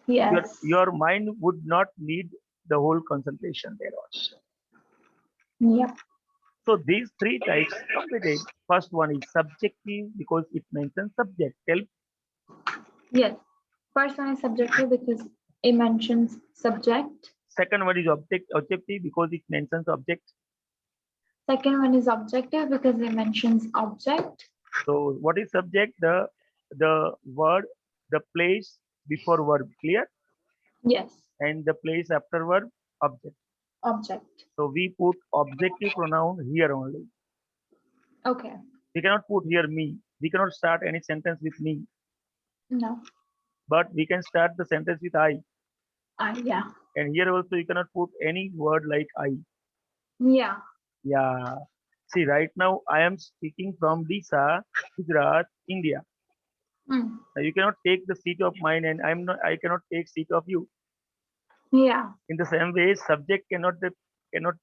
[SPEAKER 2] Yes.
[SPEAKER 1] Your mind would not need the whole concentration thereon.
[SPEAKER 2] Yep.
[SPEAKER 1] So these three types completed. First one is subjective because it mentions subject. Tell
[SPEAKER 2] Yes. First one is subjective because It mentions subject.
[SPEAKER 1] Second one is objective because it mentions object.
[SPEAKER 2] Second one is objective because it mentions object.
[SPEAKER 1] So what is subject? The word, the place before verb, clear?
[SPEAKER 2] Yes,
[SPEAKER 1] And the place after verb, object.
[SPEAKER 2] object.
[SPEAKER 1] So we put objective pronoun here only.
[SPEAKER 2] Okay,
[SPEAKER 1] We cannot put here me. We cannot start any sentence with me,
[SPEAKER 2] no.
[SPEAKER 1] but we can start the sentence with I.
[SPEAKER 2] Yeah.
[SPEAKER 1] And here also you cannot put any word like I.
[SPEAKER 2] Yeah.
[SPEAKER 1] Yeah. See, right now I am speaking from Disa, Gujarat, India.
[SPEAKER 2] Mm.
[SPEAKER 1] Now you cannot take the seat of mine, and I cannot take seat of you.
[SPEAKER 2] Yeah.
[SPEAKER 1] In the same way, subject cannot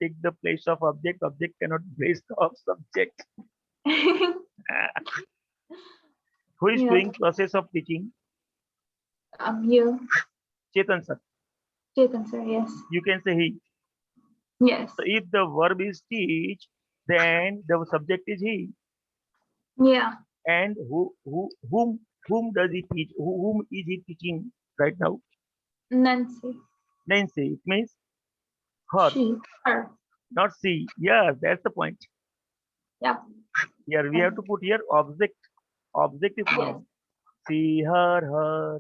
[SPEAKER 1] take the place of object. Object cannot place of subject. Who is
[SPEAKER 2] Yeah.
[SPEAKER 1] doing process of teaching?
[SPEAKER 2] You.
[SPEAKER 1] Chetan sir.
[SPEAKER 2] Chetan sir, yes.
[SPEAKER 1] You can say he.
[SPEAKER 2] Yes.
[SPEAKER 1] So if the verb is teach, then the subject is he.
[SPEAKER 2] Yeah.
[SPEAKER 1] And whom does he teach? Whom is he teaching right now?
[SPEAKER 2] Nancy.
[SPEAKER 1] Nancy. It means her,
[SPEAKER 2] She. Her.
[SPEAKER 1] not she. Yeah, that's the point.
[SPEAKER 2] Yep.
[SPEAKER 1] Here we have to put here objective
[SPEAKER 2] Yes.
[SPEAKER 1] pronoun. See her, her.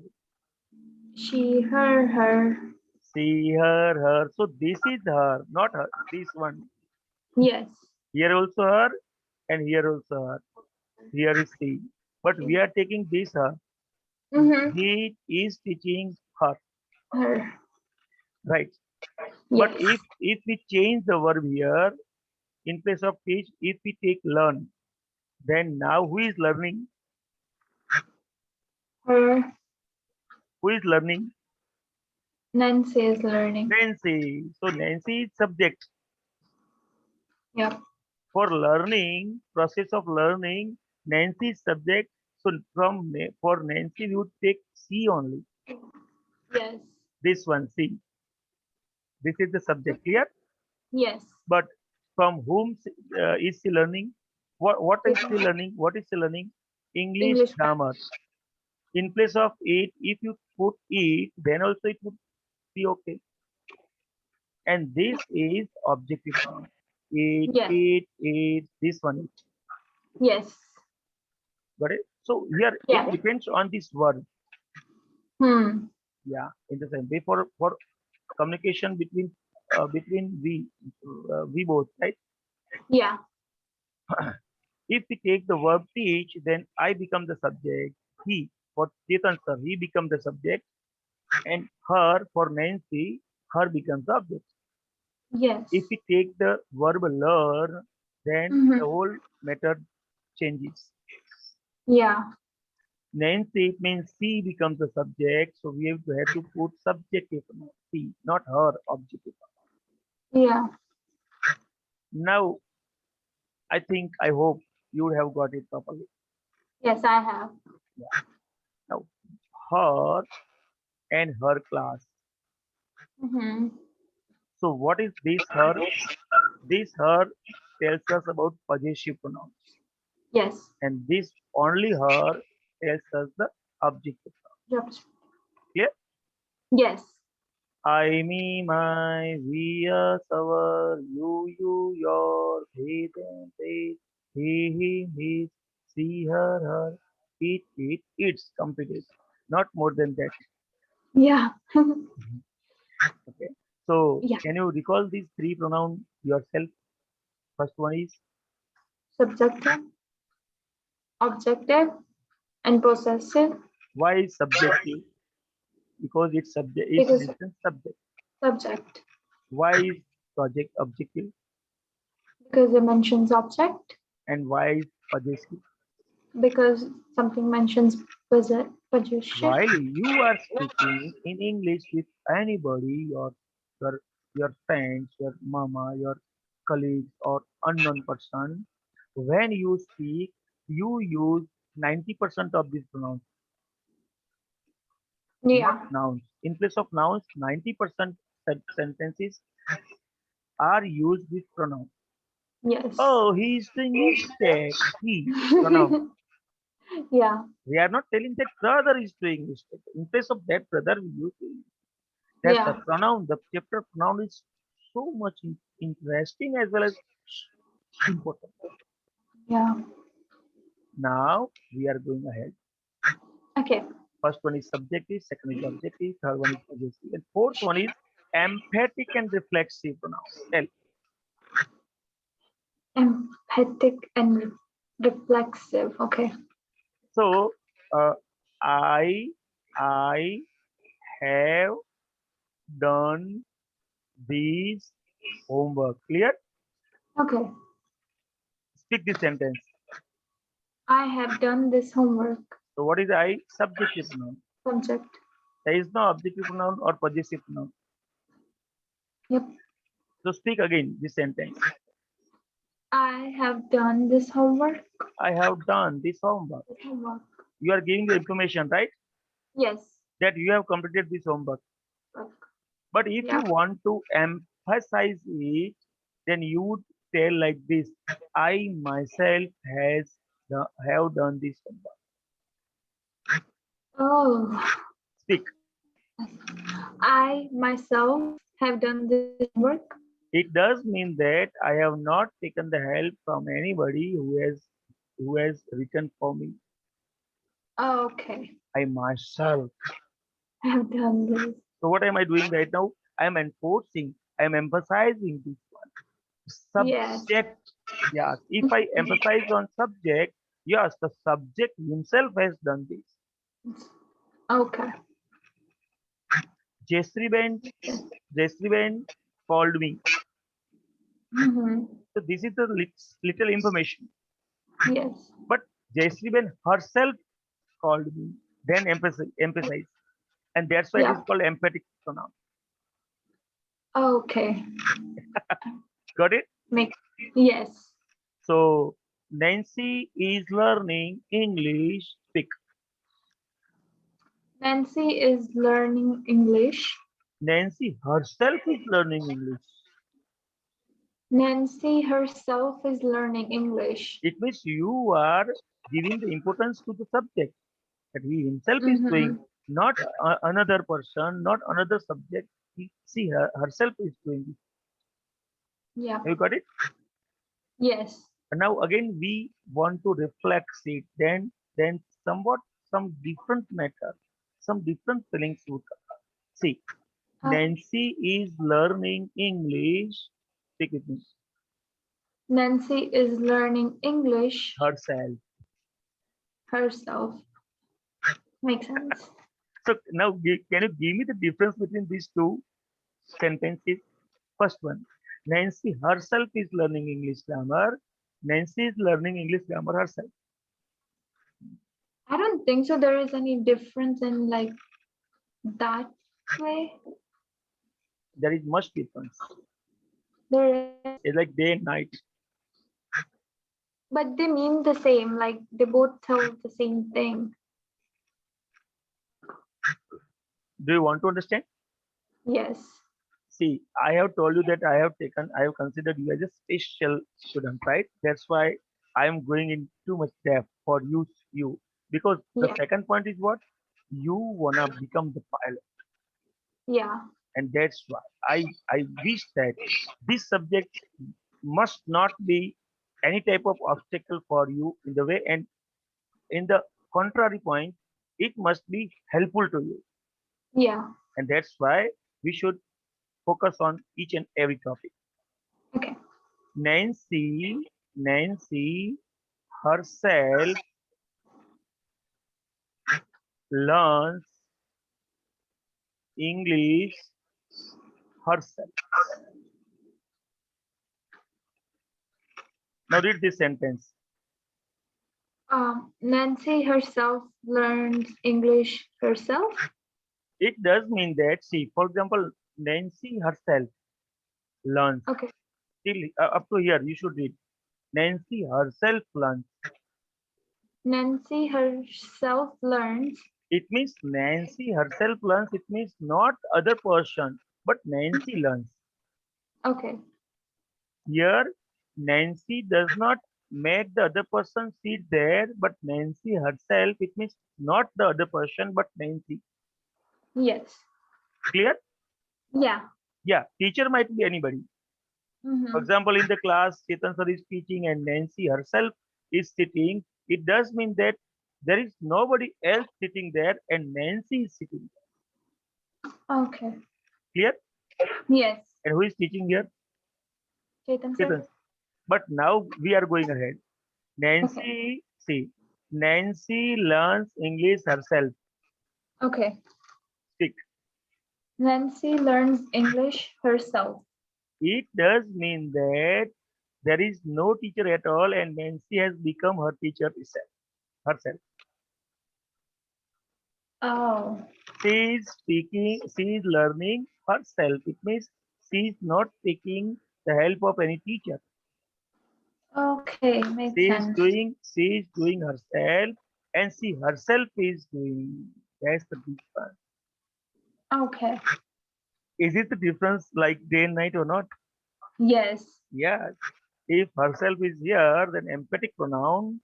[SPEAKER 2] She, her, her.
[SPEAKER 1] See her, her. So this is her, not her. This one.
[SPEAKER 2] Yes.
[SPEAKER 1] Here also her, and here also her. Here is she. But we are taking this her.
[SPEAKER 2] Mm-hmm.
[SPEAKER 1] He is teaching her,
[SPEAKER 2] Her.
[SPEAKER 1] right?
[SPEAKER 2] Yes.
[SPEAKER 1] But if we change the verb here, in place of teach, if we take learn, then now who is learning?
[SPEAKER 2] Her.
[SPEAKER 1] Who is learning?
[SPEAKER 2] Nancy is learning.
[SPEAKER 1] Nancy. So Nancy is subject.
[SPEAKER 2] Yep.
[SPEAKER 1] For learning, process of learning, Nancy is subject. So for Nancy, we would take C only.
[SPEAKER 2] Yes.
[SPEAKER 1] This one, C. This is the subject, clear?
[SPEAKER 2] Yes.
[SPEAKER 1] But from whom is she learning? What is she learning? What is she learning? English grammar. In place of it, if you put it, then also it would be okay. And this is objective pronoun.
[SPEAKER 2] Yes.
[SPEAKER 1] This one.
[SPEAKER 2] Yes.
[SPEAKER 1] Got it? So here
[SPEAKER 2] Yeah.
[SPEAKER 1] it depends on this word.
[SPEAKER 2] Hmm.
[SPEAKER 1] Yeah, in the same way for communication between we both, right?
[SPEAKER 2] Yeah.
[SPEAKER 1] If we take the verb teach, then I become the subject. He for Chetan sir, he becomes the subject, and her for Nancy, her becomes the object.
[SPEAKER 2] Yes.
[SPEAKER 1] If we take the verb learn, then
[SPEAKER 2] Mhm.
[SPEAKER 1] the whole method changes.
[SPEAKER 2] Yeah.
[SPEAKER 1] Nancy means she becomes the subject, so we have to put subjective pronoun, she, not her objective pronoun.
[SPEAKER 2] Yeah.
[SPEAKER 1] Now, I hope you would have got it properly.
[SPEAKER 2] Yes, I have.
[SPEAKER 1] Yeah. Now, her and her class.
[SPEAKER 2] Mm-hmm.
[SPEAKER 1] So, what is this her? This her tells us about possessive pronouns,
[SPEAKER 2] Yes.
[SPEAKER 1] and this only her tells us the objective pronoun.
[SPEAKER 2] Yep.
[SPEAKER 1] Clear?
[SPEAKER 2] Yes.
[SPEAKER 1] I, me, my, we, us, our, you, your, they, them, they, he, his, she, her, it, it's completed. Not more than that.
[SPEAKER 2] Yeah.
[SPEAKER 1] Okay. So
[SPEAKER 2] Yeah.
[SPEAKER 1] can you recall these three pronouns yourself? First one is
[SPEAKER 2] Subjective, objective, and possessive.
[SPEAKER 1] why is subjective? Because it's subject. It
[SPEAKER 2] Because
[SPEAKER 1] mentions subject.
[SPEAKER 2] subject.
[SPEAKER 1] Why is project objective?
[SPEAKER 2] Because it mentions object.
[SPEAKER 1] And why is possessive?
[SPEAKER 2] Because something mentions possession.
[SPEAKER 1] While you are speaking in English with anybody, your your friends, your mama, your colleagues, or unknown person, when you speak, you use 90% of these pronouns,
[SPEAKER 2] Yeah.
[SPEAKER 1] not nouns. In place of nouns, 90% sentences are used with pronouns.
[SPEAKER 2] Yes.
[SPEAKER 1] Oh, he is doing mistake. He pronoun.
[SPEAKER 2] Yeah.
[SPEAKER 1] We are not telling that brother is doing mistake. In place of that brother, we use he. That's
[SPEAKER 2] Yeah.
[SPEAKER 1] the pronoun. The chapter pronoun is so much interesting as well as important.
[SPEAKER 2] Yeah.
[SPEAKER 1] Now we are going ahead.
[SPEAKER 2] Okay.
[SPEAKER 1] First one is subjective, second is objective, third one is possessive, and fourth one is emphatic and reflexive pronoun. Tell.
[SPEAKER 2] Empathic and reflexive. Okay.
[SPEAKER 1] So I have done this homework. Clear?
[SPEAKER 2] Okay.
[SPEAKER 1] Speak this sentence.
[SPEAKER 2] I have done this homework.
[SPEAKER 1] So what is I? Subjective pronoun.
[SPEAKER 2] Subject.
[SPEAKER 1] There is no objective pronoun or possessive pronoun.
[SPEAKER 2] Yep.
[SPEAKER 1] So speak again this sentence.
[SPEAKER 2] I have done this homework.
[SPEAKER 1] I have done this homework.
[SPEAKER 2] This homework.
[SPEAKER 1] You are giving the information, right?
[SPEAKER 2] Yes.
[SPEAKER 1] That you have completed this homework. But if
[SPEAKER 2] Yeah.
[SPEAKER 1] you want to emphasize it, then you would tell like this: I myself have done this homework.
[SPEAKER 2] Oh.
[SPEAKER 1] Speak.
[SPEAKER 2] I myself have done this homework.
[SPEAKER 1] It does mean that I have not taken the help from anybody who has written for me.
[SPEAKER 2] Okay.
[SPEAKER 1] I myself.
[SPEAKER 2] I have done this.
[SPEAKER 1] So what am I doing right now? I am enforcing. I am emphasizing this one.
[SPEAKER 2] Yes.
[SPEAKER 1] Subject. Yes. If I emphasize on subject, yes, the subject himself has done this.
[SPEAKER 2] Okay.
[SPEAKER 1] Jayashree called me.
[SPEAKER 2] Mm-hmm.
[SPEAKER 1] So this is the little information.
[SPEAKER 2] Yes.
[SPEAKER 1] But Jayashree herself called me. Then emphasize. And that's why it is
[SPEAKER 2] Yeah.
[SPEAKER 1] called emphatic pronoun.
[SPEAKER 2] Okay.
[SPEAKER 1] Got it?
[SPEAKER 2] Yes.
[SPEAKER 1] So Nancy is learning English. Speak.
[SPEAKER 2] Nancy is learning English.
[SPEAKER 1] Nancy herself is learning English.
[SPEAKER 2] Nancy herself is learning English.
[SPEAKER 1] It means you are giving the importance to the subject that he himself is
[SPEAKER 2] Mm-hmm.
[SPEAKER 1] doing, not another person, not another subject. Herself is doing it.
[SPEAKER 2] Yeah.
[SPEAKER 1] Have you got it?
[SPEAKER 2] Yes.
[SPEAKER 1] And now again we want to reflect it. Then somewhat some different matter, some different feelings would come. See,
[SPEAKER 2] Uh,
[SPEAKER 1] Nancy is learning English. Speak with me.
[SPEAKER 2] Nancy is learning English
[SPEAKER 1] Herself.
[SPEAKER 2] herself. Makes sense.
[SPEAKER 1] So now can you give me the difference between these two sentences? First one, Nancy herself is learning English grammar. Nancy is learning English grammar herself.
[SPEAKER 2] I don't think so. There is any difference in like that way.
[SPEAKER 1] There is much difference.
[SPEAKER 2] There is,
[SPEAKER 1] It's like day and night.
[SPEAKER 2] but they mean the same. Like they both tell the same thing.
[SPEAKER 1] Do you want to understand?
[SPEAKER 2] Yes.
[SPEAKER 1] See, I have told you that I have considered you as a special student, right? That's why I am going in too much depth for you. Because the
[SPEAKER 2] Yeah.
[SPEAKER 1] second point is what? You wanna become the pilot.
[SPEAKER 2] Yeah.
[SPEAKER 1] And that's why I wish that this subject must not be any type of obstacle for you in the way, and in the contrary point, it must be helpful to you.
[SPEAKER 2] Yeah.
[SPEAKER 1] And that's why we should focus on each and every topic.
[SPEAKER 2] Okay.
[SPEAKER 1] Nancy herself learns English herself. Now read this sentence.
[SPEAKER 2] Nancy herself learns English herself.
[SPEAKER 1] It does mean that, see, for example, Nancy herself learns.
[SPEAKER 2] Okay.
[SPEAKER 1] Till up to here, you should read. Nancy herself learns.
[SPEAKER 2] Nancy herself learns.
[SPEAKER 1] It means Nancy herself learns. It means not other person, but Nancy learns.
[SPEAKER 2] Okay.
[SPEAKER 1] Here, Nancy does not make the other person sit there, but Nancy herself. It means not the other person, but Nancy.
[SPEAKER 2] Yes.
[SPEAKER 1] Clear?
[SPEAKER 2] Yeah.
[SPEAKER 1] Yeah, teacher might be anybody. For
[SPEAKER 2] Mm-hmm.
[SPEAKER 1] example, in the class, Chetan sir is teaching and Nancy herself is sitting. It does mean that there is nobody else sitting there and Nancy is sitting
[SPEAKER 2] Okay.
[SPEAKER 1] there. Clear?
[SPEAKER 2] Yes.
[SPEAKER 1] And who is teaching here?
[SPEAKER 2] Chetan sir.
[SPEAKER 1] Chetan. But now we are going ahead.
[SPEAKER 2] Okay.
[SPEAKER 1] Nancy, see, Nancy learns English herself.
[SPEAKER 2] Okay.
[SPEAKER 1] Speak.
[SPEAKER 2] Nancy learns English herself.
[SPEAKER 1] It does mean that there is no teacher at all and Nancy has become her teacher herself.
[SPEAKER 2] Oh.
[SPEAKER 1] She is speaking, she is learning herself. It means she is not taking the help of any teacher.
[SPEAKER 2] Okay. Makes sense.
[SPEAKER 1] She is doing herself and she herself is doing. That's the difference.
[SPEAKER 2] Okay.
[SPEAKER 1] Is it the difference like day and night or not?
[SPEAKER 2] Yes.
[SPEAKER 1] Yes. If herself is here, then emphatic pronoun,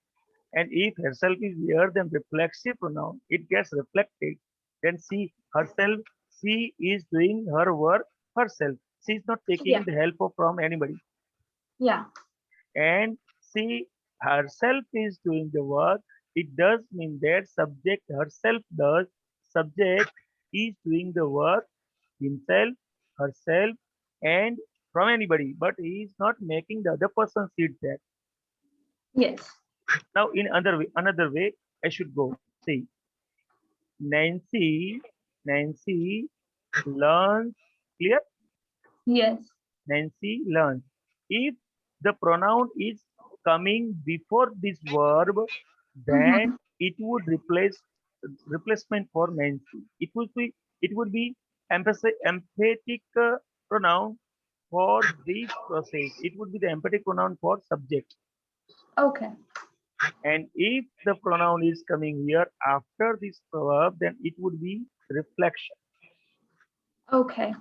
[SPEAKER 1] and if herself is here, then reflexive pronoun. It gets reflected. Then she herself, she is doing her work herself. She is not
[SPEAKER 2] Yeah.
[SPEAKER 1] taking the help of from anybody.
[SPEAKER 2] Yeah.
[SPEAKER 1] And she herself is doing the work. It does mean that subject herself does. Subject is doing the work himself, herself, and from anybody, but he is not making the other person sit there.
[SPEAKER 2] Yes.
[SPEAKER 1] Now, in another way, I should go. See, Nancy learns. Clear?
[SPEAKER 2] Yes.
[SPEAKER 1] Nancy learns. If the pronoun is coming before this verb, then
[SPEAKER 2] Mm-hmm.
[SPEAKER 1] it would replace replacement for Nancy. It would be emphatic pronoun for this process. It would be the emphatic pronoun for subject.
[SPEAKER 2] Okay.
[SPEAKER 1] And if the pronoun is coming here after this verb, then it would be reflection.
[SPEAKER 2] Okay.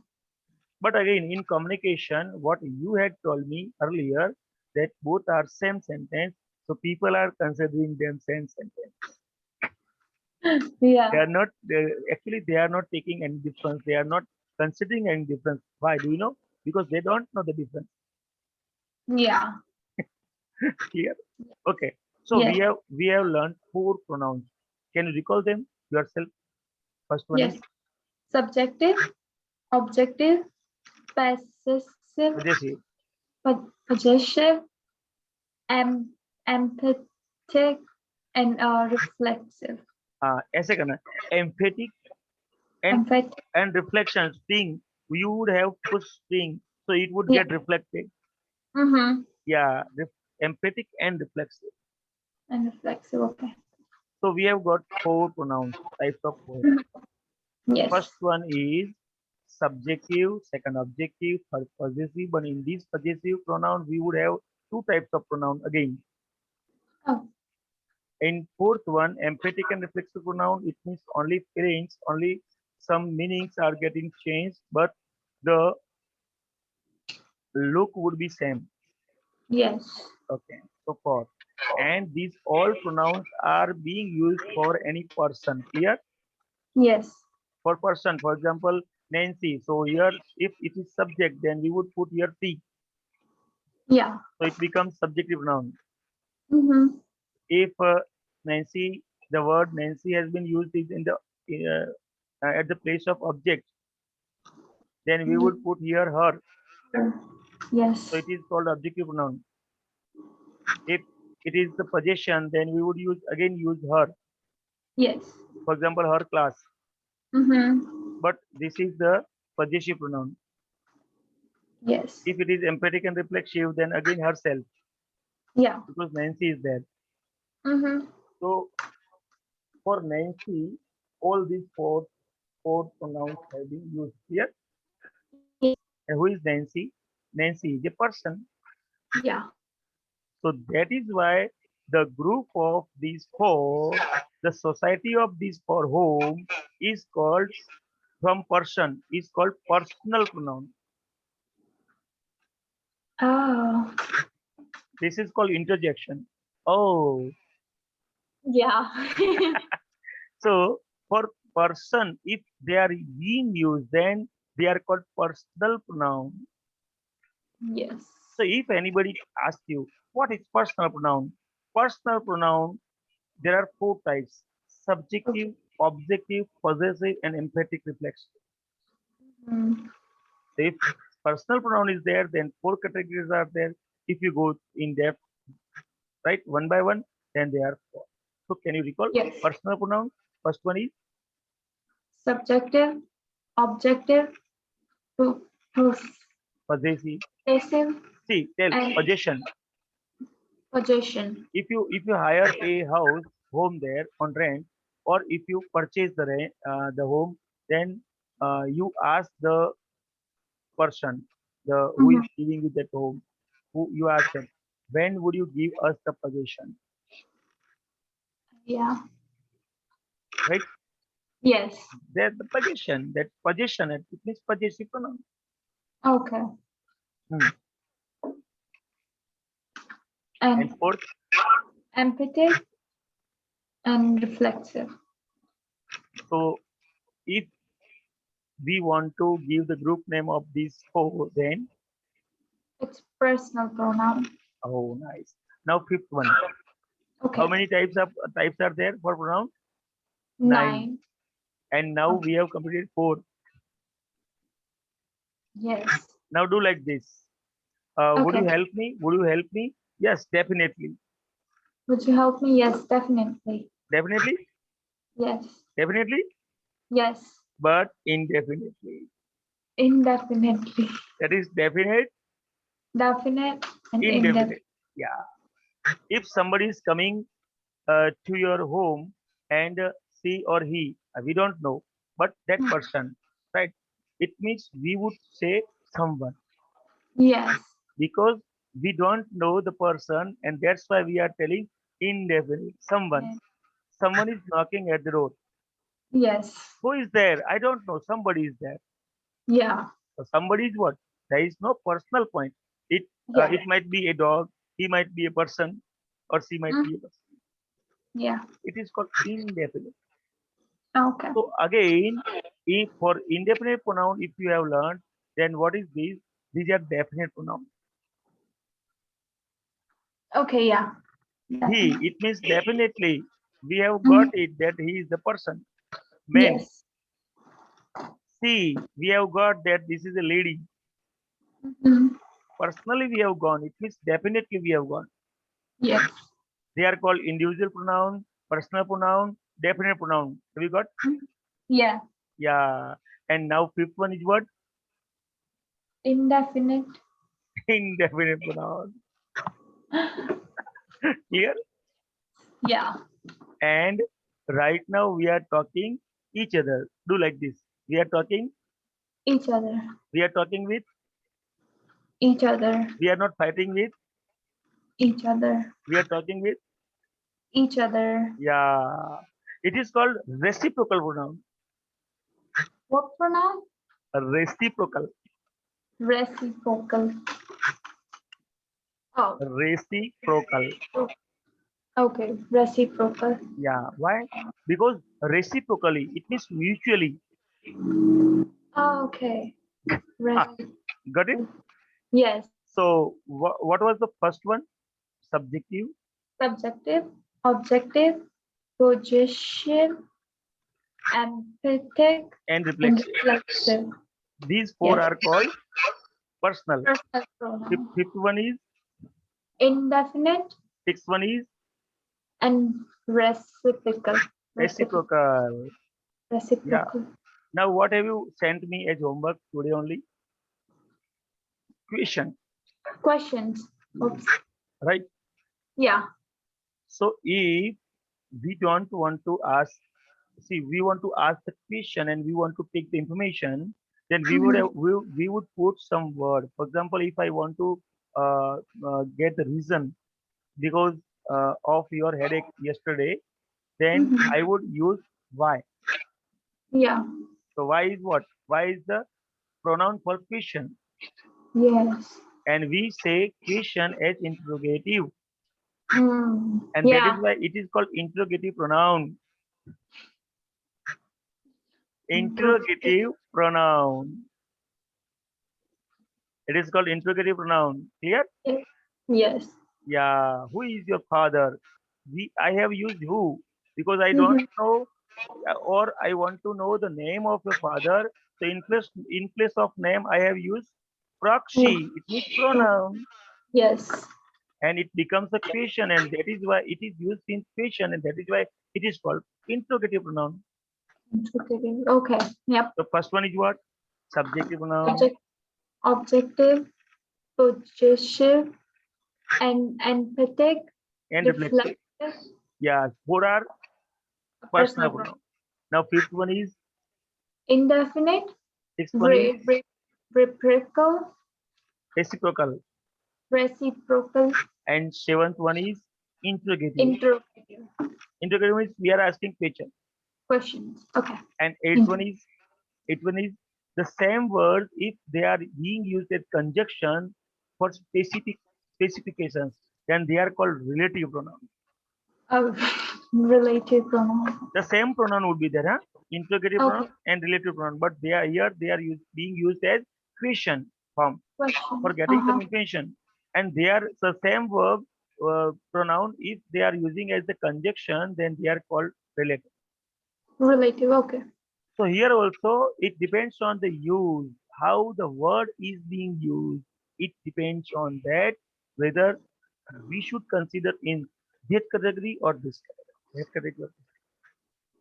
[SPEAKER 1] But again, in communication, what you had told me earlier, that both are same sentence, so people are considering them same sentence. They
[SPEAKER 2] Yeah.
[SPEAKER 1] are not actually they are not taking any difference. They are not considering any difference. Why? Do you know? Because they don't know the difference.
[SPEAKER 2] Yeah.
[SPEAKER 1] Clear? Okay. So
[SPEAKER 2] Yes.
[SPEAKER 1] we have learned four pronouns. Can you recall them yourself? First one is
[SPEAKER 2] Yes. Subjective, objective, possessive,
[SPEAKER 1] possessive.
[SPEAKER 2] possessive, em empathetic, and reflexive.
[SPEAKER 1] ऐसे करना emphatic and
[SPEAKER 2] Emphatic.
[SPEAKER 1] reflection string. You would have put string, so it would
[SPEAKER 2] Yeah.
[SPEAKER 1] get reflected.
[SPEAKER 2] Mm-hmm.
[SPEAKER 1] Yeah, emphatic and reflexive.
[SPEAKER 2] And reflexive. Okay.
[SPEAKER 1] So we have got four pronouns, types of four.
[SPEAKER 2] Yes.
[SPEAKER 1] First one is subjective, second objective, third possessive. But in this possessive pronoun, we would have two types of pronoun again.
[SPEAKER 2] Oh.
[SPEAKER 1] In fourth one, emphatic and reflexive pronoun, it means only feelings, only some meanings are getting changed, but the look would be same.
[SPEAKER 2] Yes.
[SPEAKER 1] Okay, so for and these all pronouns are being used for any person. Clear?
[SPEAKER 2] Yes.
[SPEAKER 1] For person, for example, Nancy. So here, if it is subject, then we would put here she.
[SPEAKER 2] Yeah.
[SPEAKER 1] So it becomes subjective noun.
[SPEAKER 2] Mm-hmm.
[SPEAKER 1] If Nancy, the word Nancy has been used is in the at the place of object, then we would put here her. So
[SPEAKER 2] Yes.
[SPEAKER 1] it is called objective pronoun. If it is the possession, then we would use her.
[SPEAKER 2] Yes.
[SPEAKER 1] For example, her class.
[SPEAKER 2] Mm-hmm.
[SPEAKER 1] But this is the possessive pronoun.
[SPEAKER 2] Yes.
[SPEAKER 1] If it is emphatic and reflexive, then again herself,
[SPEAKER 2] Yeah.
[SPEAKER 1] because Nancy is there.
[SPEAKER 2] Mm-hmm.
[SPEAKER 1] So for Nancy, all these four pronouns have been used here. And who is Nancy? Nancy is a person.
[SPEAKER 2] Yeah.
[SPEAKER 1] So that is why the group of these four, the society of these four home is called from person, is called personal pronoun.
[SPEAKER 2] Oh.
[SPEAKER 1] This is called interjection. Oh,
[SPEAKER 2] Yeah.
[SPEAKER 1] so for person, if they are being used, then They are called personal pronoun.
[SPEAKER 2] Yes.
[SPEAKER 1] So if anybody asks you what is personal pronoun, there are four types:
[SPEAKER 2] Okay.
[SPEAKER 1] subjective, objective, possessive, and emphatic reflexive.
[SPEAKER 2] Mm.
[SPEAKER 1] So if personal pronoun is there, then four categories are there. If you go in depth, right, one by one, then they are four. So can you recall
[SPEAKER 2] Yes.
[SPEAKER 1] personal pronoun? First one is
[SPEAKER 2] Subjective, objective, pro-
[SPEAKER 1] possessive.
[SPEAKER 2] possessive,
[SPEAKER 1] See, tell
[SPEAKER 2] and
[SPEAKER 1] possession.
[SPEAKER 2] possession.
[SPEAKER 1] If you hire a house home there on rent, or if you purchase the home, then you ask the person, the who is
[SPEAKER 2] Mhm.
[SPEAKER 1] giving you that home, who you ask them, when would you give us the possession,
[SPEAKER 2] Yeah.
[SPEAKER 1] right?
[SPEAKER 2] Yes.
[SPEAKER 1] That the possession, it means possessive pronoun.
[SPEAKER 2] Okay.
[SPEAKER 1] Hmm. And
[SPEAKER 2] And
[SPEAKER 1] fourth,
[SPEAKER 2] empathic and reflexive.
[SPEAKER 1] so if we want to give the group name of these four, then
[SPEAKER 2] It's personal pronoun.
[SPEAKER 1] oh nice. Now fifth one. How
[SPEAKER 2] Okay.
[SPEAKER 1] many types are there for pronoun? Nine.
[SPEAKER 2] 9.
[SPEAKER 1] And now
[SPEAKER 2] Okay.
[SPEAKER 1] we have completed four.
[SPEAKER 2] Yes.
[SPEAKER 1] Now do like this. Would you
[SPEAKER 2] Okay.
[SPEAKER 1] help me? Would you help me? Yes, definitely.
[SPEAKER 2] Would you help me? Yes, definitely.
[SPEAKER 1] Definitely,
[SPEAKER 2] Yes.
[SPEAKER 1] definitely,
[SPEAKER 2] Yes.
[SPEAKER 1] but indefinitely.
[SPEAKER 2] Indefinitely.
[SPEAKER 1] That is definite,
[SPEAKER 2] Definite and indefinite.
[SPEAKER 1] indefinite. Yeah. If somebody is coming to your home and she or he, we don't know, but that person, right? It means we would say someone
[SPEAKER 2] Yes.
[SPEAKER 1] because we don't know the person, and that's why we are telling indefinite. Someone. Someone is knocking at the door.
[SPEAKER 2] Yes.
[SPEAKER 1] Who is there? I don't know. Somebody is there.
[SPEAKER 2] Yeah.
[SPEAKER 1] So somebody is what? There is no personal point. It
[SPEAKER 2] Yeah.
[SPEAKER 1] might be a dog. He might be a person, or she might
[SPEAKER 2] Mm.
[SPEAKER 1] be a person.
[SPEAKER 2] Yeah.
[SPEAKER 1] It is called indefinite.
[SPEAKER 2] Okay.
[SPEAKER 1] So again, if for indefinite pronoun, if you have learned, then what is this? These are definite pronoun.
[SPEAKER 2] Okay. Yeah.
[SPEAKER 1] He,
[SPEAKER 2] Definitely.
[SPEAKER 1] it means definitely. We have got
[SPEAKER 2] Mhm.
[SPEAKER 1] it that he is the person. Man,
[SPEAKER 2] Yes.
[SPEAKER 1] she, we have got that this is a lady.
[SPEAKER 2] Mhm.
[SPEAKER 1] Personally, we have gone. It means definitely we have gone.
[SPEAKER 2] Yes.
[SPEAKER 1] They are called individual pronoun, personal pronoun, definite pronoun. Have you got?
[SPEAKER 2] Mhm. Yeah.
[SPEAKER 1] Yeah. And now fifth one is what?
[SPEAKER 2] Indefinite.
[SPEAKER 1] Indefinite pronoun. Clear?
[SPEAKER 2] Yeah.
[SPEAKER 1] And right now we are talking each other. Do like this. We are talking.
[SPEAKER 2] Each other.
[SPEAKER 1] We are talking with.
[SPEAKER 2] Each other.
[SPEAKER 1] We are not fighting with.
[SPEAKER 2] Each other.
[SPEAKER 1] We are talking with.
[SPEAKER 2] Each other.
[SPEAKER 1] Yeah. It is called reciprocal pronoun.
[SPEAKER 2] What pronoun?
[SPEAKER 1] Reciprocal.
[SPEAKER 2] Reciprocal. Oh.
[SPEAKER 1] Reciprocal.
[SPEAKER 2] Okay. Reciprocal.
[SPEAKER 1] Yeah. Why? Because reciprocally, it means mutually.
[SPEAKER 2] Oh, okay.
[SPEAKER 1] Ah,
[SPEAKER 2] Reciprocal.
[SPEAKER 1] got it?
[SPEAKER 2] Yes.
[SPEAKER 1] So, what was the first one? Subjective
[SPEAKER 2] Subjective, objective, possessive, emphatic,
[SPEAKER 1] and
[SPEAKER 2] and
[SPEAKER 1] reflexive.
[SPEAKER 2] reflexive.
[SPEAKER 1] These four
[SPEAKER 2] Yes.
[SPEAKER 1] are called personal.
[SPEAKER 2] Personal pronoun.
[SPEAKER 1] Fifth one is,
[SPEAKER 2] Indefinite
[SPEAKER 1] sixth one is
[SPEAKER 2] and reciprocal. Reciprocal.
[SPEAKER 1] reciprocal. Yeah.
[SPEAKER 2] Reciprocal.
[SPEAKER 1] Now, what have you sent me as homework today only? Question,
[SPEAKER 2] Questions. Oops.
[SPEAKER 1] right?
[SPEAKER 2] Yeah.
[SPEAKER 1] So, if we don't want to ask, see, we want to ask the question and we want to take the information, then we would
[SPEAKER 2] Mhm.
[SPEAKER 1] have, we would put some word. For example, if I want to get the reason because of your headache yesterday, then
[SPEAKER 2] Mhm.
[SPEAKER 1] I would use why.
[SPEAKER 2] Yeah.
[SPEAKER 1] So why is what? Why is the pronoun for question?
[SPEAKER 2] Yes.
[SPEAKER 1] And we say question as interrogative.
[SPEAKER 2] Mm.
[SPEAKER 1] And that is
[SPEAKER 2] Yeah.
[SPEAKER 1] why it is called interrogative pronoun.
[SPEAKER 2] Interrogative.
[SPEAKER 1] Interrogative pronoun. It is called interrogative pronoun. Clear?
[SPEAKER 2] Yes. Yes.
[SPEAKER 1] Yeah. Who is your father? I have used who because I don't
[SPEAKER 2] Mm-hmm.
[SPEAKER 1] know or I want to know the name of your father. So in place of name, I have used proxy. It means pronoun,
[SPEAKER 2] Yes.
[SPEAKER 1] and it becomes a question, and that is why it is used in question, and that is why it is called interrogative pronoun.
[SPEAKER 2] Interrogative. Okay. Yep.
[SPEAKER 1] The first one is what? Subjective pronoun
[SPEAKER 2] Object, objective, possessive, and empathic,
[SPEAKER 1] and reflexive.
[SPEAKER 2] reflective,
[SPEAKER 1] Yeah, four are personal
[SPEAKER 2] personal pronoun.
[SPEAKER 1] pronoun. Now fifth one is,
[SPEAKER 2] Indefinite,
[SPEAKER 1] sixth one is
[SPEAKER 2] reciprocal,
[SPEAKER 1] reciprocal,
[SPEAKER 2] reciprocal,
[SPEAKER 1] and seventh one is interrogative.
[SPEAKER 2] interrogative.
[SPEAKER 1] Interrogative means we are asking question,
[SPEAKER 2] Questions. Okay.
[SPEAKER 1] and eighth one is the same word if they are being used as conjunction for specific specifications, then they are called relative pronoun.
[SPEAKER 2] Uh, relative pronoun.
[SPEAKER 1] The same pronoun would be there, huh? Interrogative pronoun
[SPEAKER 2] Okay.
[SPEAKER 1] and relative pronoun, but they are here they are being used as question form for
[SPEAKER 2] Questions.
[SPEAKER 1] getting some information, and they are the same verb pronoun if they are using as the conjunction, then they are called relative.
[SPEAKER 2] Relative. Okay.
[SPEAKER 1] So here also it depends on the use, how the word is being used. It depends on that whether we should consider in that category or this category. That category.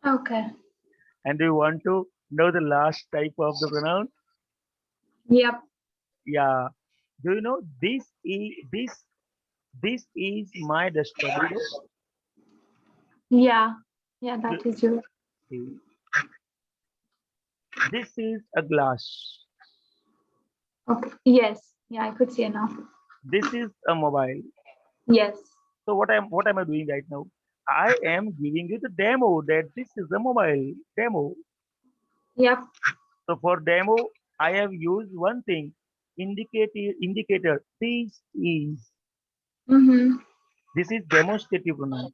[SPEAKER 2] Okay.
[SPEAKER 1] And do you want to know the last type of the pronoun?
[SPEAKER 2] Yep.
[SPEAKER 1] Yeah. Do you know this is my study room?
[SPEAKER 2] Yeah. Yeah.
[SPEAKER 1] Do-
[SPEAKER 2] That is your.
[SPEAKER 1] see, this is a glass.
[SPEAKER 2] Okay. Yes. Yeah. I could see it now.
[SPEAKER 1] This is a mobile.
[SPEAKER 2] Yes.
[SPEAKER 1] So what am I doing right now? I am giving you the demo that this is a mobile demo.
[SPEAKER 2] Yep.
[SPEAKER 1] So for demo, I have used one thing, indicator.
[SPEAKER 2] Mm-hmm.
[SPEAKER 1] This is demonstrative pronoun.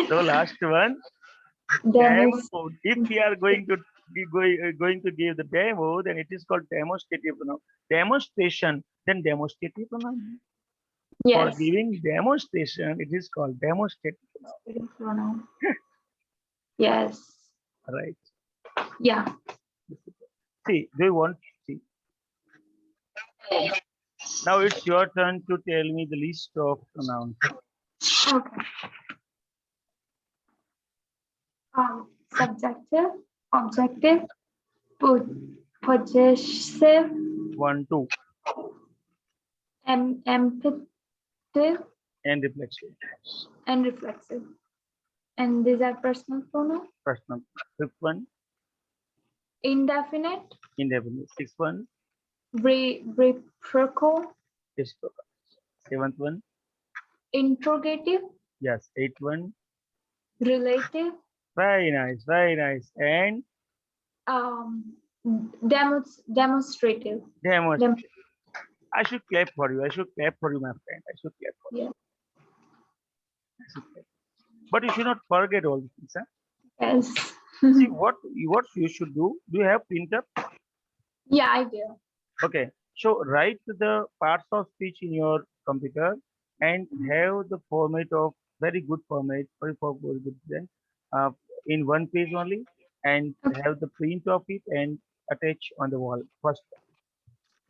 [SPEAKER 1] So last one, demo.
[SPEAKER 2] Demos.
[SPEAKER 1] If we are going to going to give the demo, then it is called demonstrative pronoun. Demonstration, then demonstrative pronoun. For
[SPEAKER 2] Yes.
[SPEAKER 1] giving demonstration, it is called demonstrative
[SPEAKER 2] Pronoun. Yes.
[SPEAKER 1] pronoun. Right.
[SPEAKER 2] Yeah.
[SPEAKER 1] See, do you want see? Now it's your turn to tell me the list of pronouns.
[SPEAKER 2] Okay. Subjective, objective, possessive,
[SPEAKER 1] One, two,
[SPEAKER 2] empathic,
[SPEAKER 1] and reflexive.
[SPEAKER 2] and reflexive. And these are personal pronoun.
[SPEAKER 1] Personal. Fifth one,
[SPEAKER 2] Indefinite,
[SPEAKER 1] indefinite. Sixth one,
[SPEAKER 2] reciprocal,
[SPEAKER 1] reciprocal. Seventh one,
[SPEAKER 2] interrogative,
[SPEAKER 1] yes. Eighth one,
[SPEAKER 2] relative,
[SPEAKER 1] very nice, very nice. And
[SPEAKER 2] um, demonstrative.
[SPEAKER 1] demonstrative. I should clap for you. I should clap for you, my friend. I should clap for you.
[SPEAKER 2] Yeah.
[SPEAKER 1] I should clap. But you should not forget all these things. Huh?
[SPEAKER 2] Yes.
[SPEAKER 1] See what you should do. Do you have printer?
[SPEAKER 2] Yeah, I do.
[SPEAKER 1] Okay. So write the parts of speech in your computer and have the format of very good format, very good then, uh, in one page only, and
[SPEAKER 2] Okay.
[SPEAKER 1] have the print of it and attach on the wall. First,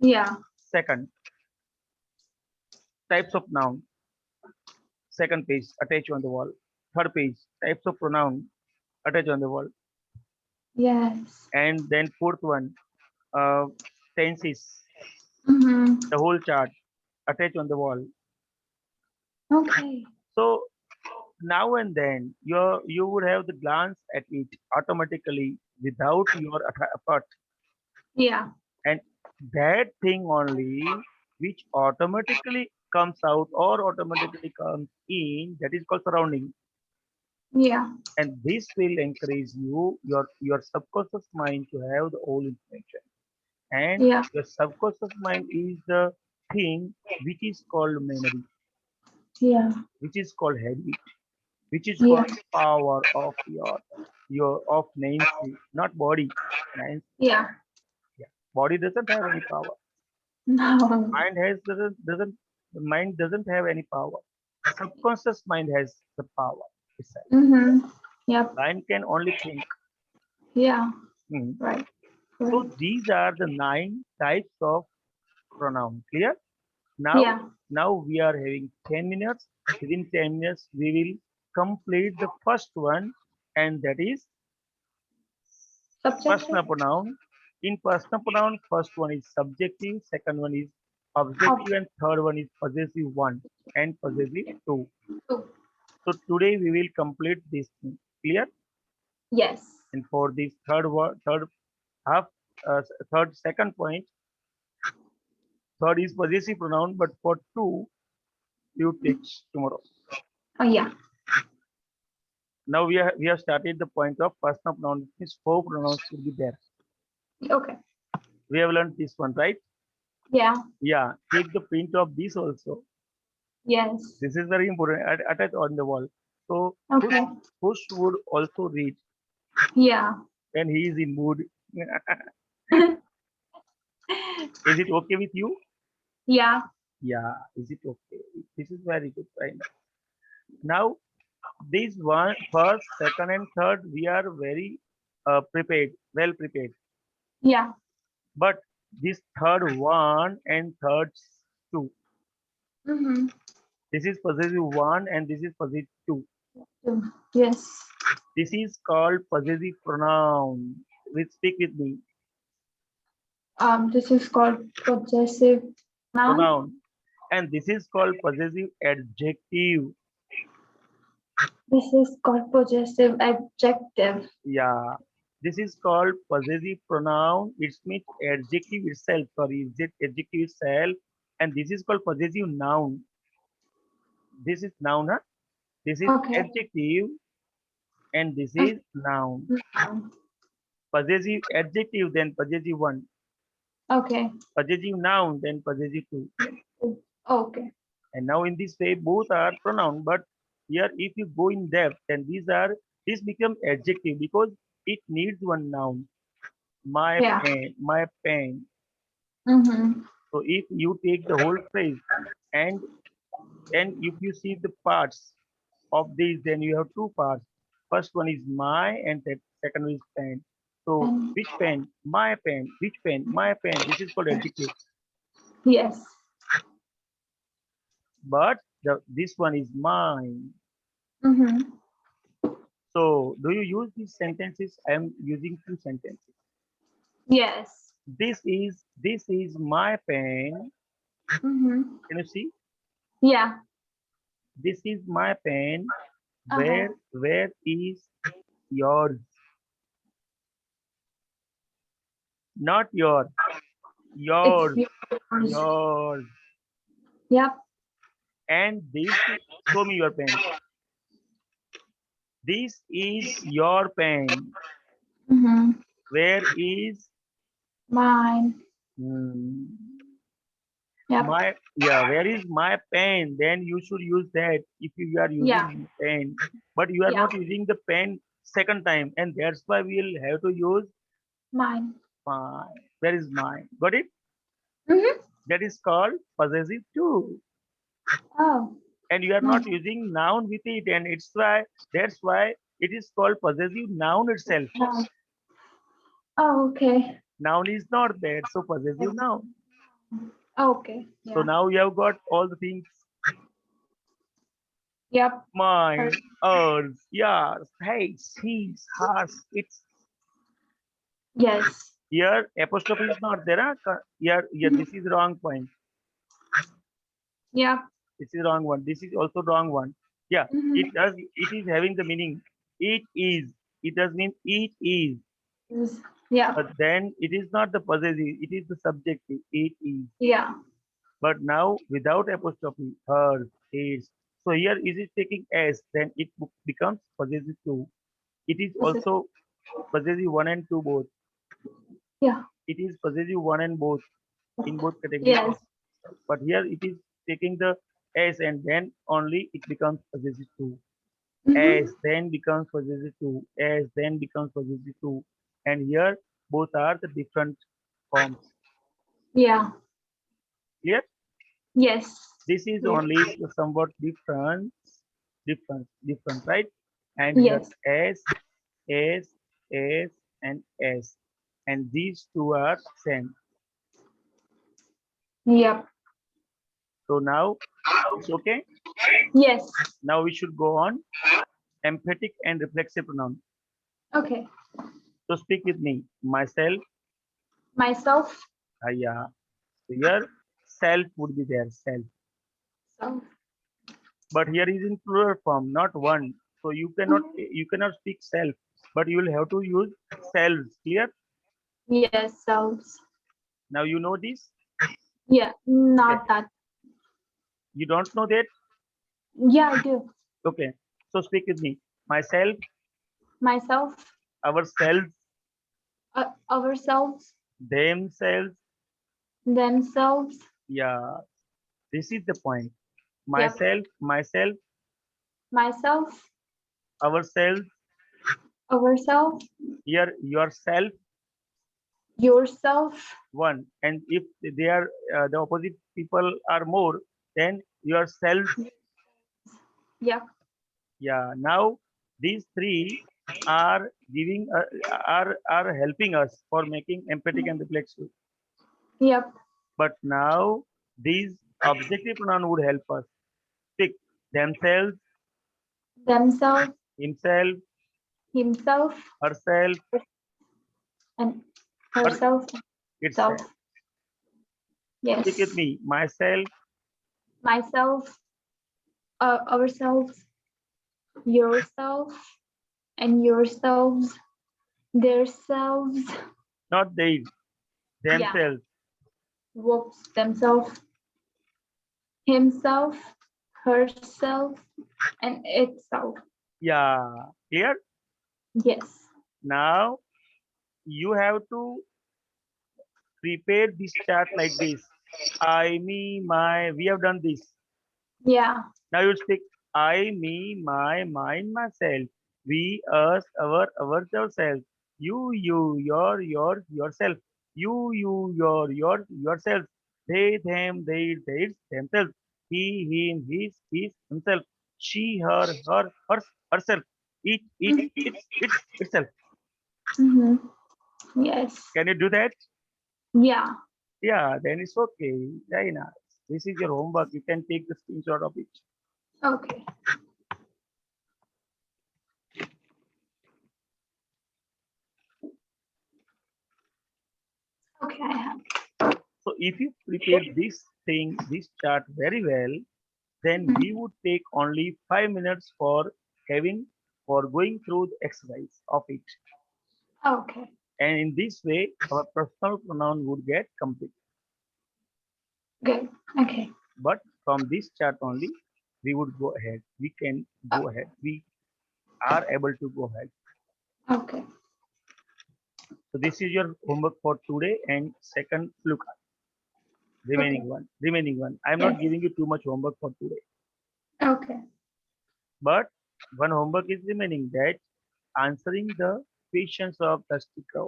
[SPEAKER 2] Yeah.
[SPEAKER 1] second, types of noun. Second page, attach on the wall. Third page, types of pronoun, attach on the wall.
[SPEAKER 2] Yes.
[SPEAKER 1] And then fourth one, uh, tenses,
[SPEAKER 2] Mm-hmm.
[SPEAKER 1] the whole chart, attach on the wall.
[SPEAKER 2] Okay.
[SPEAKER 1] So now and then you would have the glance at it automatically without your effort,
[SPEAKER 2] Yeah.
[SPEAKER 1] and that thing only which automatically comes out or automatically comes in, that is called surrounding,
[SPEAKER 2] Yeah.
[SPEAKER 1] and this will encourage your subconscious mind to have the whole information, and
[SPEAKER 2] Yeah.
[SPEAKER 1] your subconscious mind is the thing which is called memory,
[SPEAKER 2] Yeah.
[SPEAKER 1] which is called habit, which is
[SPEAKER 2] Yeah.
[SPEAKER 1] called power of your of Nancy, not body. Nancy.
[SPEAKER 2] Yeah.
[SPEAKER 1] Body doesn't have any power.
[SPEAKER 2] No.
[SPEAKER 1] Mind has doesn't the mind doesn't have any power. Subconscious mind has the power itself.
[SPEAKER 2] Mm-hmm. Yep.
[SPEAKER 1] Mind can only think.
[SPEAKER 2] Yeah.
[SPEAKER 1] Hmm.
[SPEAKER 2] Right.
[SPEAKER 1] So
[SPEAKER 2] Right.
[SPEAKER 1] these are the 9 types of pronoun. Clear? Now,
[SPEAKER 2] Yeah.
[SPEAKER 1] now we are having 10 minutes. Within 10 minutes, we will complete the first one, and that is
[SPEAKER 2] Subjective.
[SPEAKER 1] personal pronoun. In personal pronoun, first one is subjective, second one is objective,
[SPEAKER 2] Object.
[SPEAKER 1] and third one is possessive one and possessive two.
[SPEAKER 2] Two.
[SPEAKER 1] So today we will complete this thing. Clear?
[SPEAKER 2] Yes.
[SPEAKER 1] And for this third half, third second point, third is possessive pronoun, but for two, you teach tomorrow.
[SPEAKER 2] Oh yeah.
[SPEAKER 1] Now we have started the point of personal pronoun. It means four pronouns should be there.
[SPEAKER 2] Okay.
[SPEAKER 1] We have learned this one, right?
[SPEAKER 2] Yeah.
[SPEAKER 1] Yeah. Take the print of this also.
[SPEAKER 2] Yes.
[SPEAKER 1] This is very important. Attach on the wall. So
[SPEAKER 2] Okay.
[SPEAKER 1] Push would also read,
[SPEAKER 2] Yeah.
[SPEAKER 1] and he is in mood. Is it okay with you?
[SPEAKER 2] Yeah.
[SPEAKER 1] Yeah. Is it okay? This is very good. Right now, this one, first, second, and third, we are very prepared, well prepared.
[SPEAKER 2] Yeah.
[SPEAKER 1] But this third one and third two,
[SPEAKER 2] Mm-hmm.
[SPEAKER 1] this is possessive one and this is possessive two.
[SPEAKER 2] Yes.
[SPEAKER 1] This is called possessive pronoun. Which speak with me.
[SPEAKER 2] This is called possessive noun.
[SPEAKER 1] Pronoun. And this is called possessive adjective.
[SPEAKER 2] This is called possessive adjective.
[SPEAKER 1] Yeah. This is called possessive pronoun. It means adjective itself. Sorry, adjective itself. And this is called possessive noun. This is noun, huh? This is
[SPEAKER 2] Okay.
[SPEAKER 1] adjective and this is noun.
[SPEAKER 2] Noun.
[SPEAKER 1] Possessive adjective, then possessive one.
[SPEAKER 2] Okay.
[SPEAKER 1] Possessive noun, then possessive two.
[SPEAKER 2] Okay.
[SPEAKER 1] And now in this way, both are pronoun. But here, if you go in depth, then this become adjective because it needs one noun. My
[SPEAKER 2] Yeah.
[SPEAKER 1] pen, my pen.
[SPEAKER 2] Mm-hmm.
[SPEAKER 1] So if you take the whole phrase and if you see the parts of this, then you have two parts. First one is my and the second one is pen. So
[SPEAKER 2] And
[SPEAKER 1] which pen? My pen. Which pen? My pen. This is called adjective.
[SPEAKER 2] yes.
[SPEAKER 1] But this one is mine.
[SPEAKER 2] Mm-hmm.
[SPEAKER 1] So do you use these sentences? I am using two sentences.
[SPEAKER 2] Yes.
[SPEAKER 1] This is my pen.
[SPEAKER 2] Mm-hmm.
[SPEAKER 1] Can you see?
[SPEAKER 2] Yeah.
[SPEAKER 1] This is my pen.
[SPEAKER 2] Uh-huh.
[SPEAKER 1] Where is yours? Not your.
[SPEAKER 2] It's
[SPEAKER 1] Yours.
[SPEAKER 2] yours.
[SPEAKER 1] Yours.
[SPEAKER 2] Yep.
[SPEAKER 1] And this, show me your pen. This is your pen.
[SPEAKER 2] Mm-hmm.
[SPEAKER 1] Where is
[SPEAKER 2] Mine.
[SPEAKER 1] hmm,
[SPEAKER 2] Yep.
[SPEAKER 1] where is my pen? Then you should use that if you are
[SPEAKER 2] Yeah.
[SPEAKER 1] using pen. But you are
[SPEAKER 2] Yeah.
[SPEAKER 1] not using the pen second time, and that's why we'll have to use
[SPEAKER 2] Mine.
[SPEAKER 1] mine. Where is mine? Got it?
[SPEAKER 2] Mm-hmm.
[SPEAKER 1] That is called possessive too.
[SPEAKER 2] Oh.
[SPEAKER 1] And you are not
[SPEAKER 2] Mine.
[SPEAKER 1] using noun with it, and that's why it is called possessive noun itself.
[SPEAKER 2] Noun. Oh, okay.
[SPEAKER 1] Noun is not there, so possessive noun.
[SPEAKER 2] Okay.
[SPEAKER 1] So
[SPEAKER 2] Yeah.
[SPEAKER 1] now you have got all the things:
[SPEAKER 2] Yep.
[SPEAKER 1] mine, ours, yours, his, his, hers. It's
[SPEAKER 2] Yes.
[SPEAKER 1] here apostrophe is not there. Huh? Here,
[SPEAKER 2] Mhm.
[SPEAKER 1] this is wrong point.
[SPEAKER 2] Yep.
[SPEAKER 1] This is wrong one. This is also wrong one. Yeah, it
[SPEAKER 2] Mm-hmm.
[SPEAKER 1] does. It is having the meaning. It is. It does mean it is.
[SPEAKER 2] Yeah.
[SPEAKER 1] But then it is not the possessive. It is the subjective. It is.
[SPEAKER 2] Yeah.
[SPEAKER 1] But now without apostrophe, hers, his. So here is it taking s, then it becomes possessive two. It is
[SPEAKER 2] This is
[SPEAKER 1] also possessive one and two both.
[SPEAKER 2] yeah.
[SPEAKER 1] It is possessive one and both in both categories.
[SPEAKER 2] Yes.
[SPEAKER 1] But here it is taking the s and then only it becomes possessive two.
[SPEAKER 2] Mm-hmm.
[SPEAKER 1] S then becomes possessive two. S then becomes possessive two. And here both are the different. forms.
[SPEAKER 2] Yeah.
[SPEAKER 1] Clear?
[SPEAKER 2] Yes.
[SPEAKER 1] This is
[SPEAKER 2] Clear.
[SPEAKER 1] only somewhat different, right? And here
[SPEAKER 2] Yes.
[SPEAKER 1] S, and S, and these two are same.
[SPEAKER 2] Yep.
[SPEAKER 1] So now it's okay.
[SPEAKER 2] Yes.
[SPEAKER 1] Now we should go on emphatic and reflexive pronoun.
[SPEAKER 2] Okay.
[SPEAKER 1] So speak with me. Myself,
[SPEAKER 2] Myself.
[SPEAKER 1] yeah. So here self would be there, self.
[SPEAKER 2] So.
[SPEAKER 1] But here is in plural form, not one. So you cannot speak self, but you will have to use selves. Clear?
[SPEAKER 2] Yes. Selves.
[SPEAKER 1] Now you know this.
[SPEAKER 2] Yeah.
[SPEAKER 1] Okay.
[SPEAKER 2] Not that.
[SPEAKER 1] You don't know that.
[SPEAKER 2] Yeah, I do.
[SPEAKER 1] Okay. So speak with me. Myself,
[SPEAKER 2] Myself.
[SPEAKER 1] ourselves,
[SPEAKER 2] Ourselves.
[SPEAKER 1] themselves.
[SPEAKER 2] Themselves.
[SPEAKER 1] Yeah. This is the point.
[SPEAKER 2] Yep.
[SPEAKER 1] Myself,
[SPEAKER 2] Myself.
[SPEAKER 1] ourselves.
[SPEAKER 2] Ourselves.
[SPEAKER 1] Here yourself,
[SPEAKER 2] Yourself.
[SPEAKER 1] one. And if they are the opposite people are more, then yourself.
[SPEAKER 2] Yep.
[SPEAKER 1] Yeah. Now these three are giving are helping us for making empathic and reflexive.
[SPEAKER 2] Yep.
[SPEAKER 1] But now these objective pronoun would help us. Pick themselves,
[SPEAKER 2] Themselves.
[SPEAKER 1] himself,
[SPEAKER 2] Himself.
[SPEAKER 1] herself,
[SPEAKER 2] And
[SPEAKER 1] her
[SPEAKER 2] herself.
[SPEAKER 1] itself.
[SPEAKER 2] Self.
[SPEAKER 1] Speak with
[SPEAKER 2] Yes.
[SPEAKER 1] me. Myself,
[SPEAKER 2] Myself. Ourselves. Yourself. And yourselves. Their selves.
[SPEAKER 1] not they,
[SPEAKER 2] Yeah.
[SPEAKER 1] themselves.
[SPEAKER 2] Whoops. Themselves. Himself. Herself. And itself.
[SPEAKER 1] Yeah. Clear?
[SPEAKER 2] Yes.
[SPEAKER 1] Now you have to prepare this chart like this. I, me, my. We have done this.
[SPEAKER 2] Yeah.
[SPEAKER 1] Now you speak I, me, my, mine, myself. We, us, our, ourselves. You, your, yourself. You, your, yourself. They, them, they, themselves. He, him, his, himself. She, her, herself. It's itself.
[SPEAKER 2] Mm-hmm. Yes.
[SPEAKER 1] Can you do that?
[SPEAKER 2] Yeah.
[SPEAKER 1] Yeah, then it's okay. Very nice. This is your homework. You can take the screenshot of it.
[SPEAKER 2] Okay. Okay, I have.
[SPEAKER 1] So if you prepare this chart very well, then we would take only 5 minutes for going through the exercise of it.
[SPEAKER 2] Okay.
[SPEAKER 1] And in this way, our personal pronoun would get complete.
[SPEAKER 2] Good. Okay.
[SPEAKER 1] But from this chart only, we would go ahead. We can go ahead. We are able to go ahead.
[SPEAKER 2] Okay.
[SPEAKER 1] So this is your homework for today and second look
[SPEAKER 2] Okay.
[SPEAKER 1] remaining one. I'm not
[SPEAKER 2] Yes.
[SPEAKER 1] giving you too much homework for today,
[SPEAKER 2] Okay.
[SPEAKER 1] but one homework is remaining, that answering the questions of the sticker.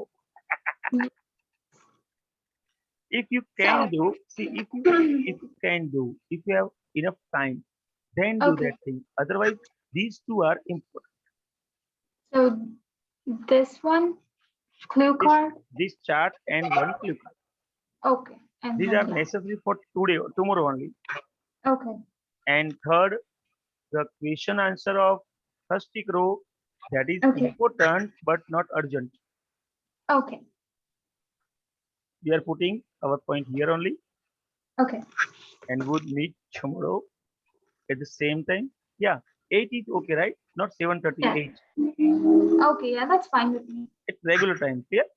[SPEAKER 1] If you can
[SPEAKER 2] So.
[SPEAKER 1] do, see, if you have enough time, then do
[SPEAKER 2] Okay.
[SPEAKER 1] that thing. Otherwise, these two are important.
[SPEAKER 2] So this one, clue
[SPEAKER 1] This
[SPEAKER 2] card.
[SPEAKER 1] this chart and one clue card.
[SPEAKER 2] Okay. And
[SPEAKER 1] These are
[SPEAKER 2] one, yeah.
[SPEAKER 1] necessary for today or tomorrow only.
[SPEAKER 2] Okay.
[SPEAKER 1] And third, the question answer of first row, that is
[SPEAKER 2] Okay.
[SPEAKER 1] important but not urgent.
[SPEAKER 2] Okay.
[SPEAKER 1] We are putting our point here only,
[SPEAKER 2] Okay.
[SPEAKER 1] and would meet tomorrow at the same time. Yeah, 8 is okay, right? Not 7:38.
[SPEAKER 2] Yeah. Okay. Yeah, that's fine with me.
[SPEAKER 1] It's regular time. Yeah.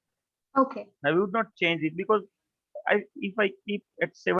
[SPEAKER 2] Okay.
[SPEAKER 1] I would not change it because if I keep at 7.